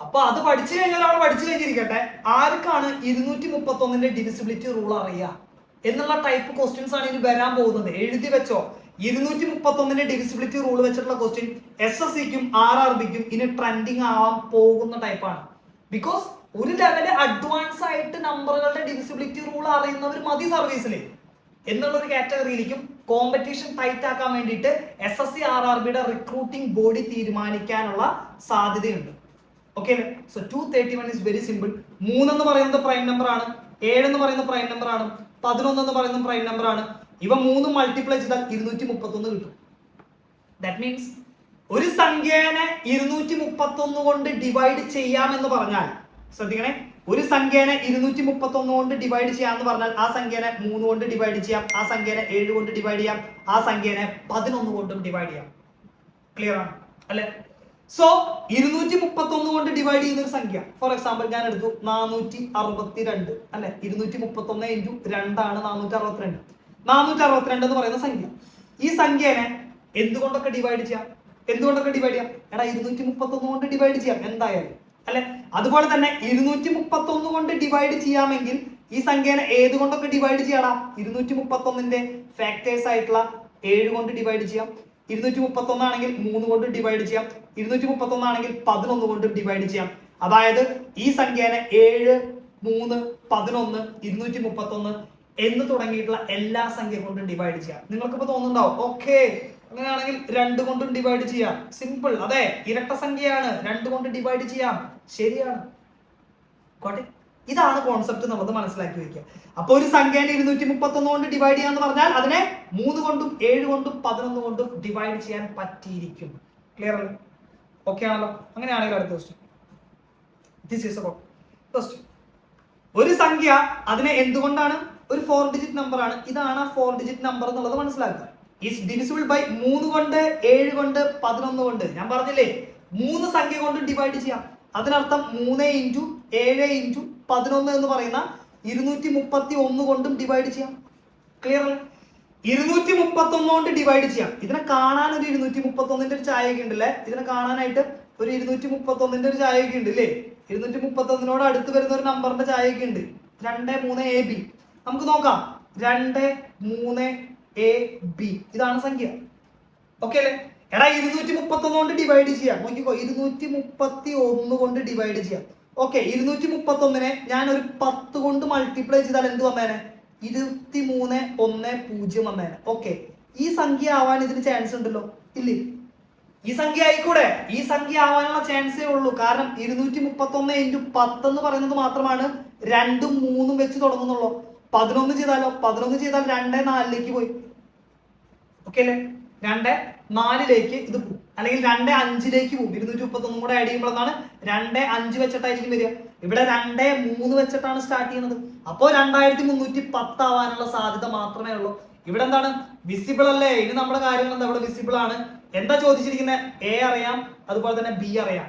Speaker 1: അപ്പൊ അത് പഠിച്ചു കഴിഞ്ഞാൽ അവിടെ പഠിച്ചു കഴിഞ്ഞിരിക്കട്ടെ, ആർക്കാണ് 231ന്റെ ഡിവിസിബിലിറ്റി റൂൾ അറിയാം എന്നുള്ള ടൈപ്പ് ക്വസ്റ്റ്യൻസ് ആണ് ഇനി വരാൻ പോകുന്നത്. എഴുതി വെച്ചോ, 231ന്റെ ഡിവിസിബിലിറ്റി റൂൾ വെച്ചിട്ടുള്ള ക്വസ്റ്റ്യൻ SSCക്കും RRBക്കും ഇനി ട്രെൻഡിങ് ആവാൻ പോകുന്ന ടൈപ്പാണ്. ബിക്കോസ് ഒരു ലെവല് അഡ്വാൻസ് ആയിട്ട് നമ്പറുകളുടെ ഡിവിസിബിലിറ്റി റൂൾ അറിയുന്നവർ മതി സർവീസിൽ എന്നുള്ള ഒരു കാറ്റഗറിയിലേക്കും കോമ്പറ്റീഷൻ ടൈറ്റ് ആക്കാൻ വേണ്ടിയിട്ട് SSC RRBയുടെ റിക്രൂട്ടിംഗ് ബോഡി തീരുമാനിക്കാനുള്ള സാധ്യതയുണ്ട്. ഓക്കെ അല്ലേ? So 231 is very simple. 3 എന്ന് പറയുന്നത് പ്രൈം നമ്പർ ആണ്, 7 എന്ന് പറയുന്നത് പ്രൈം നമ്പർ ആണ്, 11 എന്ന് പറയുന്നത് പ്രൈം നമ്പർ ആണ്. ഇവ 3 മൾട്ടിപ്ലൈ ചെയ്താൽ 231 കിട്ടും. ദാറ്റ് മീൻസ് ഒരു സംഖ്യേനെ 231 കൊണ്ട് ഡിവൈഡ് ചെയ്യാമെന്ന് പറഞ്ഞാൽ, ശ്രദ്ധിക്കണേ, ഒരു സംഖ്യേനെ 231 കൊണ്ട് ഡിവൈഡ് ചെയ്യാമെന്ന് പറഞ്ഞാൽ ആ സംഖ്യേനെ 3 കൊണ്ട് ഡിവൈഡ് ചെയ്യാം, ആ സംഖ്യേനെ 7 കൊണ്ട് ഡിവൈഡ് ചെയ്യാം, ആ സംഖ്യേനെ 11 കൊണ്ടും ഡിവൈഡ് ചെയ്യാം. ക്ലിയർ ആണ് അല്ലെ? സോ 231 കൊണ്ട് ഡിവൈഡ് ചെയ്യുന്ന ഒരു സംഖ്യ, ഫോർ എക്സാമ്പിൾ ഞാൻ എടുത്തു 462 അല്ലെ, 231 ഇൻറ്റു 2 ആണ് 462. 462 എന്ന് പറയുന്ന സംഖ്യ, ഈ സംഖ്യേനെ എന്തുകൊണ്ടൊക്കെ ഡിവൈഡ് ചെയ്യാം? എന്തുകൊണ്ടൊക്കെ ഡിവൈഡ് ചെയ്യാം? എടാ 231 കൊണ്ട് ഡിവൈഡ് ചെയ്യാം എന്തായാലും അല്ലെ. അതുപോലെ തന്നെ 231 കൊണ്ട് ഡിവൈഡ് ചെയ്യാമെങ്കിൽ ഈ സംഖ്യേനെ ഏത് കൊണ്ടൊക്കെ ഡിവൈഡ് ചെയ്യാടാ? 231ന്റെ ഫാക്ടേഴ്സ് ആയിട്ടുള്ള 7 കൊണ്ട് ഡിവൈഡ് ചെയ്യാം. 231 ആണെങ്കിൽ 3 കൊണ്ട് ഡിവൈഡ് ചെയ്യാം. 231 ആണെങ്കിൽ 11 കൊണ്ട് ഡിവൈഡ് ചെയ്യാം. അതായത് ഈ സംഖ്യേനെ 7, 3, 11, 231 എന്ന് തുടങ്ങിയിട്ടുള്ള എല്ലാ സംഖ്യ കൊണ്ടും ഡിവൈഡ് ചെയ്യാം. നിങ്ങൾക്കിപ്പോ തോന്നുന്നുണ്ടാവും, ഓക്കെ അങ്ങനെയാണെങ്കിൽ 2 കൊണ്ടും ഡിവൈഡ് ചെയ്യാം. സിമ്പിൾ. അതെ, ഇരട്ട സംഖ്യയാണ്, 2 കൊണ്ട് ഡിവൈഡ് ചെയ്യാം. ശരിയാണ്. ഇതാണ് കോൺസെപ്റ്റ്, നമ്മൾ മനസ്സിലാക്കി വെക്കുക. അപ്പൊ ഒരു സംഖ്യേനെ 231 കൊണ്ട് ഡിവൈഡ് ചെയ്യാന്ന് പറഞ്ഞാൽ അതിനെ 3 കൊണ്ടും 7 കൊണ്ടും 11 കൊണ്ടും ഡിവൈഡ് ചെയ്യാൻ പറ്റിയിരിക്കും. ക്ലിയർ അല്ലേ? ഓക്കെ ആണല്ലോ? അങ്ങനെയാണെങ്കിൽ അടുത്ത question. This is A question. ഒരു സംഖ്യ അതിനെ എന്തുകൊണ്ടാണ്? ഒരു 4 ഡിജിറ്റ് നമ്പർ ആണ്. ഇതാണ് ആ 4 ഡിജിറ്റ് നമ്പർ എന്നുള്ളത് മനസ്സിലാക്കുക. ഈസ് ഡിവിസിബിൾ ബൈ 3 കൊണ്ട് 7 കൊണ്ട് 11 കൊണ്ട്. ഞാൻ പറഞ്ഞില്ലേ 3 സംഖ്യ കൊണ്ട് ഡിവൈഡ് ചെയ്യാം. അതിനർത്ഥം 3 ഇൻറ്റു 7 ഇൻറ്റു 11 എന്ന് പറയുന്ന 231 കൊണ്ടും ഡിവൈഡ് ചെയ്യാം. ക്ലിയർ അല്ലേ? 231 കൊണ്ട് ഡിവൈഡ് ചെയ്യാം. ഇതിനെ കാണാൻ ഒരു 231ന്റെ ഒരു ചായയൊക്കെ ഉണ്ടല്ലേ, ഇതിനെ കാണാനായിട്ട് ഒരു 231ന്റെ ഒരു ചായയൊക്കെ ഉണ്ട് അല്ലേ. 231നോട് അടുത്ത് വരുന്ന ഒരു നമ്പറിന്റെ ചായയൊക്കെ ഉണ്ട്. 2, 3 AB. നമുക്ക് നോക്കാം. 2, 3 AB ഇതാണ് സംഖ്യ. ഓക്കെ അല്ലേ? എടാ 231 കൊണ്ട് ഡിവൈഡ് ചെയ്യാം. നോക്കിക്കോ, 231 കൊണ്ട് ഡിവൈഡ് ചെയ്യാം. ഓക്കെ, 231നെ ഞാൻ ഒരു 10 കൊണ്ട് മൾട്ടിപ്ലൈ ചെയ്താൽ എന്ത് വന്നേനെ? 2310 വന്നേനെ. ഓക്കെ, ഈ സംഖ്യ ആവാൻ ഇതിന് ചാൻസ് ഉണ്ടല്ലോ? ഇല്ലേ? ഈ സംഖ്യ ആയിക്കൂടെ? ഈ സംഖ്യ ആവാനുള്ള ചാൻസേ ഉള്ളൂ. കാരണം 231 ഇൻറ്റു 10 എന്ന് പറയുന്നത് മാത്രമാണ് 2ഉം 3ഉം വെച്ച് തുടങ്ങുന്നുള്ളൂ. 11 ചെയ്താലോ? 11 ചെയ്താൽ 2, 4ലേക്ക് പോയി. ഓക്കെ അല്ലേ? 2, 4ലേക്ക് ഇത് പോകും, അല്ലെങ്കിൽ 2, 5ലേക്ക് പോകും. 231 കൂടെ ആഡ് ചെയ്യുമ്പോൾ എന്താണ്? 2, 5 വെച്ചിട്ടായിരിക്കും വരിക. ഇവിടെ 2, 3 വെച്ചിട്ടാണ് സ്റ്റാർട്ട് ചെയ്യുന്നത്. അപ്പോൾ 2310 ആവാനുള്ള സാധ്യത മാത്രമേ ഉള്ളൂ. ഇവിടെ എന്താണ്? വിസിബിൾ അല്ലേ? ഇനി നമ്മുടെ കാര്യങ്ങൾ എന്താ? ഇവിടെ വിസിബിൾ ആണ്. എന്താ ചോദിച്ചിരിക്കുന്നത്? എ അറിയാം, അതുപോലെ തന്നെ ബി അറിയാം.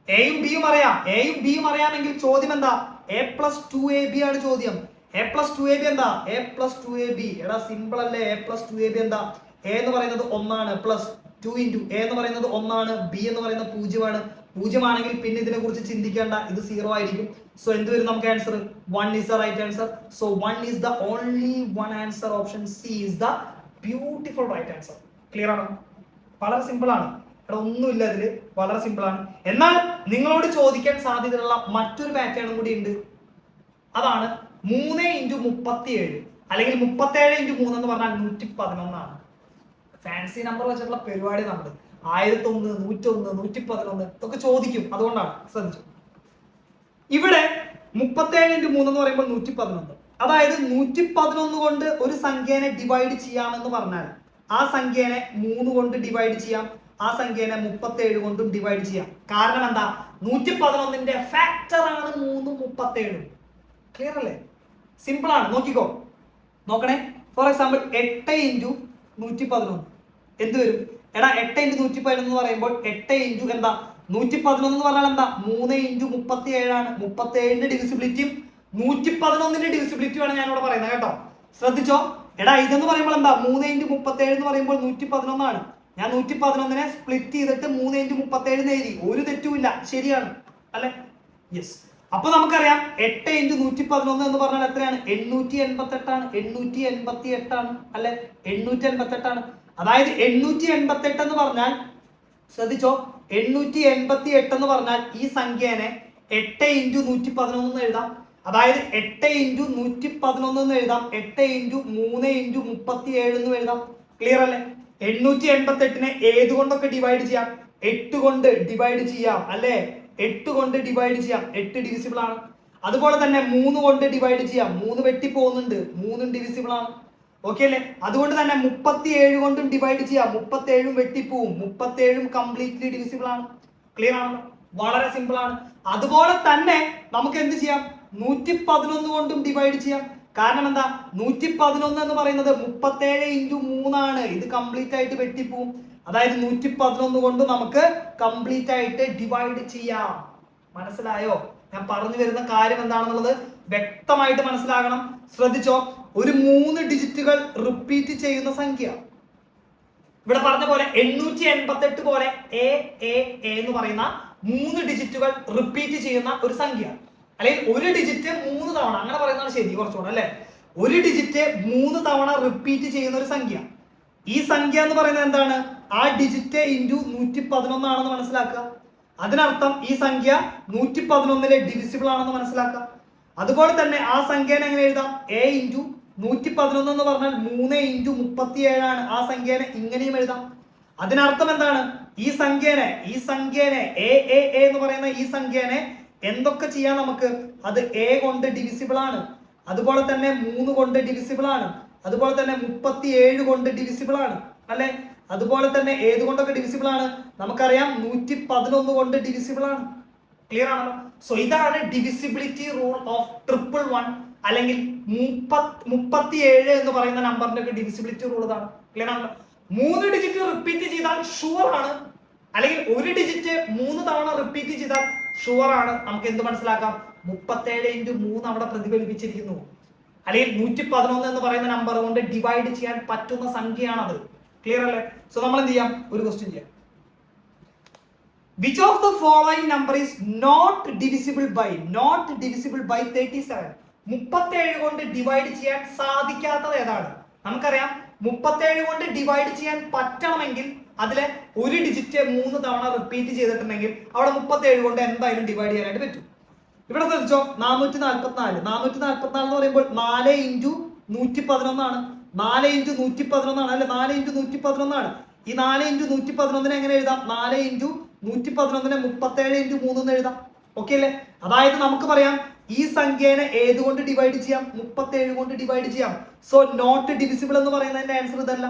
Speaker 1: എയും ബിയും അറിയാം. എയും ബിയും അറിയാമെങ്കിൽ ചോദ്യം എന്താ? A+2AB ആണ് ചോദ്യം. A+2AB എന്താ? A+2AB. എടാ സിമ്പിൾ അല്ലേ? A+2AB എന്താ? എ എന്ന് പറയുന്നത് 1 ആണ്, പ്ലസ് 2 ഇൻറ്റു എ എന്ന് പറയുന്നത് 1 ആണ്, ബി എന്ന് പറയുന്നത് 0 ആണ്. 0 ആണെങ്കിൽ പിന്നെ ഇതിനെ കുറിച്ച് ചിന്തിക്കേണ്ട, ഇത് 0 ആയിരിക്കും. സോ എന്ത് വരും നമുക്ക് answer? 1 is the right answer. So 1 is the only one answer. Option C is the beautiful right answer. Clear ആണോ? വളരെ സിമ്പിൾ ആണ്. ഇവിടെ ഒന്നുമില്ല ഇതില്, വളരെ സിമ്പിൾ ആണ്. എന്നാൽ നിങ്ങളോട് ചോദിക്കാൻ സാധ്യതയുള്ള മറ്റൊരു പാറ്റേണും കൂടി ഉണ്ട്. അതാണ് 3 ഇൻറ്റു 37 അല്ലെങ്കിൽ 37 ഇൻറ്റു 3 എന്ന് പറഞ്ഞാൽ 111 ആണ്. ഫാൻസി നമ്പർ വെച്ചിട്ടുള്ള പരിപാടി നമ്മൾ 1001, 101, 111 ഇതൊക്കെ ചോദിക്കും. അതുകൊണ്ടാണ് ശ്രദ്ധിച്ചു. ഇവിടെ 37 ഇൻറ്റു 3 എന്ന് പറയുമ്പോൾ 111. അതായത് 111 കൊണ്ട് ഒരു സംഖ്യേനെ ഡിവൈഡ് ചെയ്യാമെന്ന് പറഞ്ഞാൽ ആ സംഖ്യേനെ 3 കൊണ്ട് ഡിവൈഡ് ചെയ്യാം, ആ സംഖ്യേനെ 37 കൊണ്ടും ഡിവൈഡ് ചെയ്യാം. കാരണം എന്താ? 111ന്റെ ഫാക്ടർ ആണ് 3 37. ക്ലിയർ അല്ലേ? സിമ്പിൾ ആണ്. നോക്കിക്കോ, നോക്കണേ. ഫോർ എക്സാമ്പിൾ 8 ഇൻറ്റു 111 എന്ത് വരും? എടാ 8 ഇൻറ്റു 111 എന്ന് പറയുമ്പോൾ 8 ഇൻറ്റു എന്താ 111 എന്ന് പറഞ്ഞാൽ എന്താ 3 ഇൻറ്റു 37 ആണ്. 37ന്റെ ഡിവിസിബിലിറ്റിയും 111ന്റെ ഡിവിസിബിലിറ്റിയുമാണ് ഞാനിവിടെ പറയുന്നത് കേട്ടോ. ശ്രദ്ധിച്ചോ. എടാ ഇതെന്ന് പറയുമ്പോൾ എന്താ 3 ഇൻറ്റു 37 എന്ന് പറയുമ്പോൾ 111 ആണ്. ഞാൻ 111നെ സ്പ്ലിറ്റ് ചെയ്തിട്ട് 3 ഇൻറ്റു 37 എഴുതി. ഒരു തെറ്റുമില്ല, ശരിയാണ് അല്ലെ? യെസ്. അപ്പൊ നമുക്കറിയാം 8 ഇൻറ്റു 111 എന്ന് പറഞ്ഞാൽ എത്രയാണ്? 888 ആണ്. 888 ആണ് അല്ലെ? 888 ആണ്. അതായത് 888 എന്ന് പറഞ്ഞാൽ ശ്രദ്ധിച്ചോ, 888 എന്ന് പറഞ്ഞാൽ ഈ സംഖ്യേനെ 8 ഇൻറ്റു 111 എന്ന് എഴുതാം. അതായത് 8 ഇൻറ്റു 111 എന്ന് എഴുതാം, 8 ഇൻറ്റു 3 ഇൻറ്റു 37 എന്ന് എഴുതാം. ക്ലിയർ അല്ലേ? 888നെ ഏത് കൊണ്ടൊക്കെ ഡിവൈഡ് ചെയ്യാം? 8 കൊണ്ട് ഡിവൈഡ് ചെയ്യാം അല്ലേ? 8 കൊണ്ട് ഡിവൈഡ് ചെയ്യാം, 8 ഡിവിസിബിൾ ആണ്. അതുപോലെ തന്നെ 3 കൊണ്ട് ഡിവൈഡ് ചെയ്യാം, 3 വെട്ടി പോകുന്നുണ്ട്, 3 ഡിവിസിബിൾ ആണ്. ഓക്കെ അല്ലേ? അതുകൊണ്ട് തന്നെ 37 കൊണ്ടും ഡിവൈഡ് ചെയ്യാം, 37 വെട്ടിപ്പോവും, 37 കംപ്ലീറ്റ്ലി ഡിവിസിബിൾ ആണ്. ക്ലിയർ ആണ്? വളരെ സിമ്പിൾ ആണ്. അതുപോലെ തന്നെ നമുക്ക് എന്ത് ചെയ്യാം? 111 കൊണ്ടും ഡിവൈഡ് ചെയ്യാം. കാരണം എന്താ? 111 എന്ന് പറയുന്നത് 37 ഇൻറ്റു 3 ആണ്. ഇത് കംപ്ലീറ്റ് ആയിട്ട് വെട്ടിപ്പോവും. അതായത് 111 കൊണ്ട് നമുക്ക് കംപ്ലീറ്റ് ആയിട്ട് ഡിവൈഡ് ചെയ്യാം. മനസ്സിലായോ? ഞാൻ പറഞ്ഞു വരുന്ന കാര്യം എന്താണെന്നുള്ളത് വ്യക്തമായിട്ട് മനസ്സിലാകണം. ശ്രദ്ധിച്ചോ. ഒരു 3 ഡിജിറ്റുകൾ റിപ്പീറ്റ് ചെയ്യുന്ന സംഖ്യ, ഇവിടെ പറഞ്ഞ പോലെ 888 പോലെ എ എന്ന് പറയുന്ന 3 ഡിജിറ്റുകൾ റിപ്പീറ്റ് ചെയ്യുന്ന ഒരു സംഖ്യ, അല്ലെങ്കിൽ ഒരു ഡിജിറ്റ് 3 തവണ, അങ്ങനെ പറയുന്നതാണ് ശരി കുറച്ചുകൂടെ അല്ലെ? ഒരു ഡിജിറ്റ് 3 തവണ റിപ്പീറ്റ് ചെയ്യുന്ന ഒരു സംഖ്യ. ഈ സംഖ്യ എന്ന് പറയുന്നത് എന്താണ്? ആ ഡിജിറ്റ് ഇൻറ്റു 111 ആണെന്ന് മനസ്സിലാക്കുക. അതിനർത്ഥം ഈ സംഖ്യ 111ലെ ഡിവിസിബിൾ ആണെന്ന് മനസ്സിലാക്കുക. അതുപോലെ തന്നെ ആ സംഖ്യേനെ എങ്ങനെ എഴുതാം? എ ഇൻറ്റു 111 എന്ന് പറഞ്ഞാൽ 3 ഇൻറ്റു 37 ആണ്. ആ സംഖ്യേനെ ഇങ്ങനെയും എഴുതാം. അതിനർത്ഥം എന്താണ്? ഈ സംഖ്യേനെ എ എന്ന് പറയുന്ന ഈ സംഖ്യേനെ എന്തൊക്കെ ചെയ്യാം നമുക്ക്? അത് എ കൊണ്ട് ഡിവിസിബിൾ ആണ്, അതുപോലെ തന്നെ 3 കൊണ്ട് ഡിവിസിബിൾ ആണ്, അതുപോലെ തന്നെ 37 കൊണ്ട് ഡിവിസിബിൾ ആണ് അല്ലെ? അതുപോലെ തന്നെ ഏത് കൊണ്ടൊക്കെ ഡിവിസിബിൾ ആണ്? നമുക്കറിയാം 111 കൊണ്ട് ഡിവിസിബിൾ ആണ്. ക്ലിയർ ആണല്ലോ? സോ ഇതാണ് ഡിവിസിബിലിറ്റി റൂൾ ഓഫ് 111 അല്ലെങ്കിൽ 37 എന്ന് പറയുന്ന നമ്പറിന്റെ ഒക്കെ ഡിവിസിബിലിറ്റി റൂൾ ഇതാണ്. ക്ലിയർ ആണല്ലോ? 3 ഡിജിറ്റ് റിപ്പീറ്റ് ചെയ്താൽ ഷുവർ ആണ്, അല്ലെങ്കിൽ ഒരു ഡിജിറ്റ് 3 തവണ റിപ്പീറ്റ് ചെയ്താൽ ഷുവർ ആണ്. നമുക്ക് എന്ത് മനസ്സിലാക്കാം? 37 ഇൻറ്റു 3 അവിടെ പ്രതിഫലിപ്പിച്ചിരിക്കുന്നു, അല്ലെങ്കിൽ 111 എന്ന് പറയുന്ന നമ്പർ കൊണ്ട് ഡിവൈഡ് ചെയ്യാൻ പറ്റുന്ന സംഖ്യയാണത്. ക്ലിയർ അല്ലേ? സോ നമ്മൾ എന്ത് ചെയ്യാം? ഒരു ക്വസ്റ്റ്യൻ ചെയ്യാം. Which of the following number is not divisible by 37? 37 കൊണ്ട് ഡിവൈഡ് ചെയ്യാൻ സാധിക്കാത്തത് ഏതാണ്? നമുക്കറിയാം 37 കൊണ്ട് ഡിവൈഡ് ചെയ്യാൻ പറ്റണമെങ്കിൽ അതിലെ ഒരു ഡിജിറ്റ് 3 തവണ റിപ്പീറ്റ് ചെയ്തിട്ടുണ്ടെങ്കിൽ അവിടെ 37 കൊണ്ട് എന്തായാലും ഡിവൈഡ് ചെയ്യാനായിട്ട് പറ്റും. ഇവിടെ ശ്രദ്ധിച്ചോ, 444 എന്ന് പറയുമ്പോൾ 4 ഇൻറ്റു 111 ആണ്. 4 ഇൻറ്റു 111 ആണ് അല്ലെ? 4 ഇൻറ്റു 111 ആണ്. ഈ 4 ഇൻറ്റു 111 എങ്ങനെ എഴുതാം? 4 ഇൻറ്റു 111 37 ഇൻറ്റു 3 എന്ന് എഴുതാം. ഓക്കെ അല്ലേ? അതായത് നമുക്ക് പറയാം ഈ സംഖ്യേനെ ഏത് കൊണ്ട് ഡിവൈഡ് ചെയ്യാം? 37 കൊണ്ട് ഡിവൈഡ് ചെയ്യാം. സോ നോട്ട് ഡിവിസിബിൾ എന്ന് പറയുന്നതിന്റെ ആൻസർ ഇതല്ല.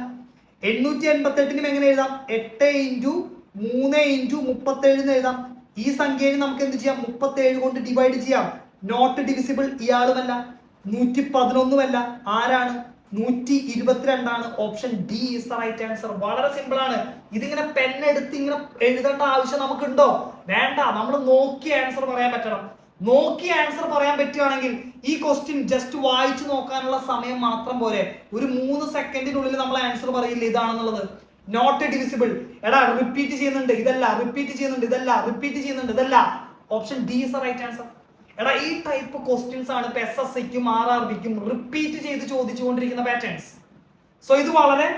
Speaker 1: 888നും എങ്ങനെ എഴുതാം? 8 ഇൻറ്റു 3 ഇൻറ്റു 37 എന്ന് എഴുതാം. ഈ സംഖ്യയെ നമുക്ക് എന്ത് ചെയ്യാം? 37 കൊണ്ട് ഡിവൈഡ് ചെയ്യാം. നോട്ട് ഡിവിസിബിൾ ഇയാളുമല്ല, 111 അല്ല. ആരാണ്? 122 ആണ്. Option D is the right answer. വളരെ സിമ്പിൾ ആണ്. ഇതിങ്ങനെ പെണ്ണെടുത്ത് ഇങ്ങനെ എഴുതേണ്ട ആവശ്യം നമുക്കുണ്ടോ? വേണ്ട. നമ്മൾ നോക്കി ആൻസർ പറയാൻ പറ്റണം. നോക്കി ആൻസർ പറയാൻ പറ്റുകയാണെങ്കിൽ ഈ ക്വസ്റ്റ്യൻ ജസ്റ്റ് വായിച്ചു നോക്കാനുള്ള സമയം മാത്രം പോരെ. ഒരു 3 സെക്കൻഡിനുള്ളിൽ നമ്മൾ ആൻസർ പറയില്ല ഇതാണെന്നുള്ളത്. നോട്ട് ഡിവിസിബിൾ, എടാ റിപ്പീറ്റ് ചെയ്യുന്നുണ്ട് ഇതല്ല, റിപ്പീറ്റ് ചെയ്യുന്നുണ്ട് ഇതല്ല, റിപ്പീറ്റ് ചെയ്യുന്നുണ്ട് ഇതല്ല. Option D is the right answer. എടാ ഈ ടൈപ്പ് ക്വസ്റ്റ്യൻസ് ആണ് ഇപ്പൊ SSCക്കും RRBക്കും റിപ്പീറ്റ് ചെയ്ത് ചോദിച്ചുകൊണ്ടിരിക്കുന്ന പാറ്റേൺസ്. സോ ഇത് വളരെ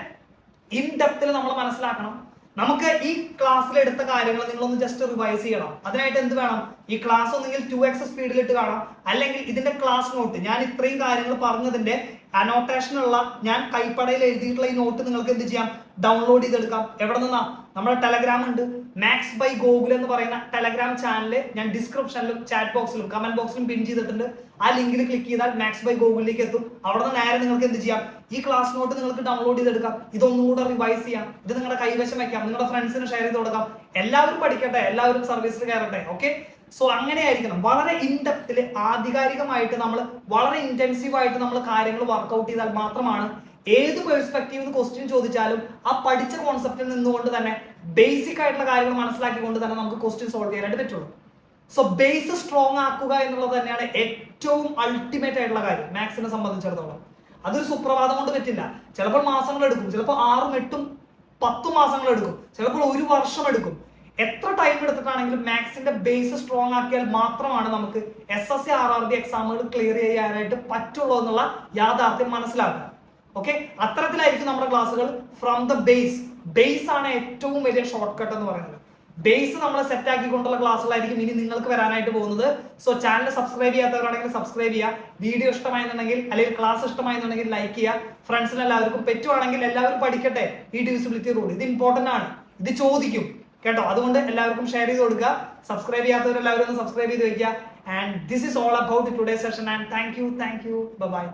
Speaker 1: ഇൻ ഡെപ്തിൽ നമ്മൾ മനസ്സിലാക്കണം. നമുക്ക് ഈ ക്ലാസ്സിൽ എടുത്ത കാര്യങ്ങൾ നിങ്ങളൊന്ന് ജസ്റ്റ് റിവൈസ് ചെയ്യണം. അതിനായിട്ട് എന്ത് വേണം? ഈ ക്ലാസ് ഒന്നെങ്കിൽ 2x സ്പീഡിലിട്ട് കാണാം, അല്ലെങ്കിൽ ഇതിന്റെ ക്ലാസ് നോട്ട്, ഞാൻ ഇത്രയും കാര്യങ്ങൾ പറഞ്ഞതിന്റെ അനോട്ടേഷൻ ഉള്ള ഞാൻ കൈപ്പടയിൽ എഴുതിയിട്ടുള്ള ഈ നോട്ട് നിങ്ങൾക്ക് എന്ത് ചെയ്യാം? ഡൗൺലോഡ് ചെയ്തെടുക്കാം. എവിടെ നിന്നാ? നമ്മുടെ ടെലഗ്രാം ഉണ്ട്, മാത്സ് ബൈ ഗോകുൽ എന്ന് പറയുന്ന ടെലഗ്രാം ചാനൽ ഞാൻ ഡിസ്ക്രിപ്ഷനിലും ചാറ്റ് ബോക്സിലും കമന്റ് ബോക്സിലും പിൻ ചെയ്തിട്ടുണ്ട്. ആ ലിങ്കിൽ ക്ലിക്ക് ചെയ്താൽ മാത്സ് ബൈ ഗോകുലിലേക്ക് എത്തും. അവിടെ നിന്ന് നേരെ നിങ്ങൾക്ക് എന്ത് ചെയ്യാം, ഈ ക്ലാസ് നോട്ട് നിങ്ങൾക്ക് ഡൗൺലോഡ് ചെയ്തെടുക്കാം. ഇതൊന്നും കൂടെ റിവൈസ് ചെയ്യാം, ഇത് നിങ്ങളുടെ കൈവശം വെക്കാം, നിങ്ങളുടെ ഫ്രണ്ട്സിന് ഷെയർ ചെയ്ത് കൊടുക്കാം. എല്ലാവരും പഠിക്കട്ടെ, എല്ലാവരും സർവീസിൽ കയറട്ടെ. ഓക്കെ, സോ അങ്ങനെ ആയിരിക്കണം. വളരെ ഇൻഡെപ്തിൽ ആധികാരികമായിട്ട് നമ്മൾ വളരെ ഇന്റൻസീവ് ആയിട്ട് നമ്മൾ കാര്യങ്ങൾ വർക്ക്ഔട്ട് ചെയ്താൽ മാത്രമാണ് ഏത് പെർസ്പെക്റ്റീവ് ക്വസ്റ്റ്യൻ ചോദിച്ചാലും ആ പഠിച്ച കോൺസെപ്റ്റിൽ നിന്നുകൊണ്ട് തന്നെ ബേസിക് ആയിട്ടുള്ള കാര്യങ്ങൾ മനസ്സിലാക്കിക്കൊണ്ട് തന്നെ നമുക്ക് ക്വസ്റ്റ്യൻ സോൾവ് ചെയ്യാനായിട്ട് പറ്റുള്ളൂ. സോ ബേസ് സ്ട്രോങ് ആക്കുക എന്നുള്ളത് തന്നെയാണ് ഏറ്റവും അൾട്ടിമേറ്റ് ആയിട്ടുള്ള കാര്യം മാത്സിനെ സംബന്ധിച്ചിടത്തോളം. അതൊരു സുപ്രഭാതം കൊണ്ട് പറ്റില്ല. ചിലപ്പോൾ മാസങ്ങൾ എടുക്കും, ചിലപ്പോൾ 6, 8, 10 മാസങ്ങൾ എടുക്കും, ചിലപ്പോൾ 1 വർഷം എടുക്കും. എത്ര ടൈം എടുത്തിട്ടാണെങ്കിലും മാത്സിന്റെ ബേസ് സ്ട്രോങ് ആക്കിയാൽ മാത്രമാണ് നമുക്ക് SSC RRB എക്സാമുകൾ ക്ലിയർ ചെയ്യാനായിട്ട് പറ്റുള്ളൂ എന്നുള്ള യാഥാർത്ഥ്യം മനസ്സിലാക്കുക. ഓക്കെ, അത്തരത്തിലായിരിക്കും നമ്മുടെ ക്ലാസ്സുകൾ. ഫ്രം ദ ബേസ് ആണ് ഏറ്റവും വലിയ ഷോർട്ട് കട്ട് എന്ന് പറയുന്നത്. ബേസ് നമ്മൾ സെറ്റ് ആക്കിക്കൊണ്ടുള്ള ക്ലാസ്സുകളായിരിക്കും ഇനി നിങ്ങൾക്ക് വരാനായിട്ട് പോകുന്നത്. സോ ചാനൽ സബ്സ്ക്രൈബ് ചെയ്യാത്തവരാണെങ്കിൽ സബ്സ്ക്രൈബ് ചെയ്യുക. വീഡിയോ ഇഷ്ടമായെന്നുണ്ടെങ്കിൽ അല്ലെങ്കിൽ ക്ലാസ് ഇഷ്ടമായെന്നുണ്ടെങ്കിൽ ലൈക്ക് ചെയ്യുക. ഫ്രണ്ട്സിന് എല്ലാവർക്കും പറ്റുവാണെങ്കിൽ എല്ലാവരും പഠിക്കട്ടെ ഈ ഡിവിസിബിലിറ്റി റൂൾ. ഇത് ഇമ്പോർട്ടന്റ് ആണ്, ഇത് ചോദിക്കും കേട്ടോ. അതുകൊണ്ട് എല്ലാവർക്കും ഷെയർ ചെയ്ത് കൊടുക്കുക. സബ്സ്ക്രൈബ് ചെയ്യാത്തവരെല്ലാവരും ഒന്ന് സബ്സ്ക്രൈബ് ചെയ്ത് വെക്കുക. And this is all about today session. And thank you. By.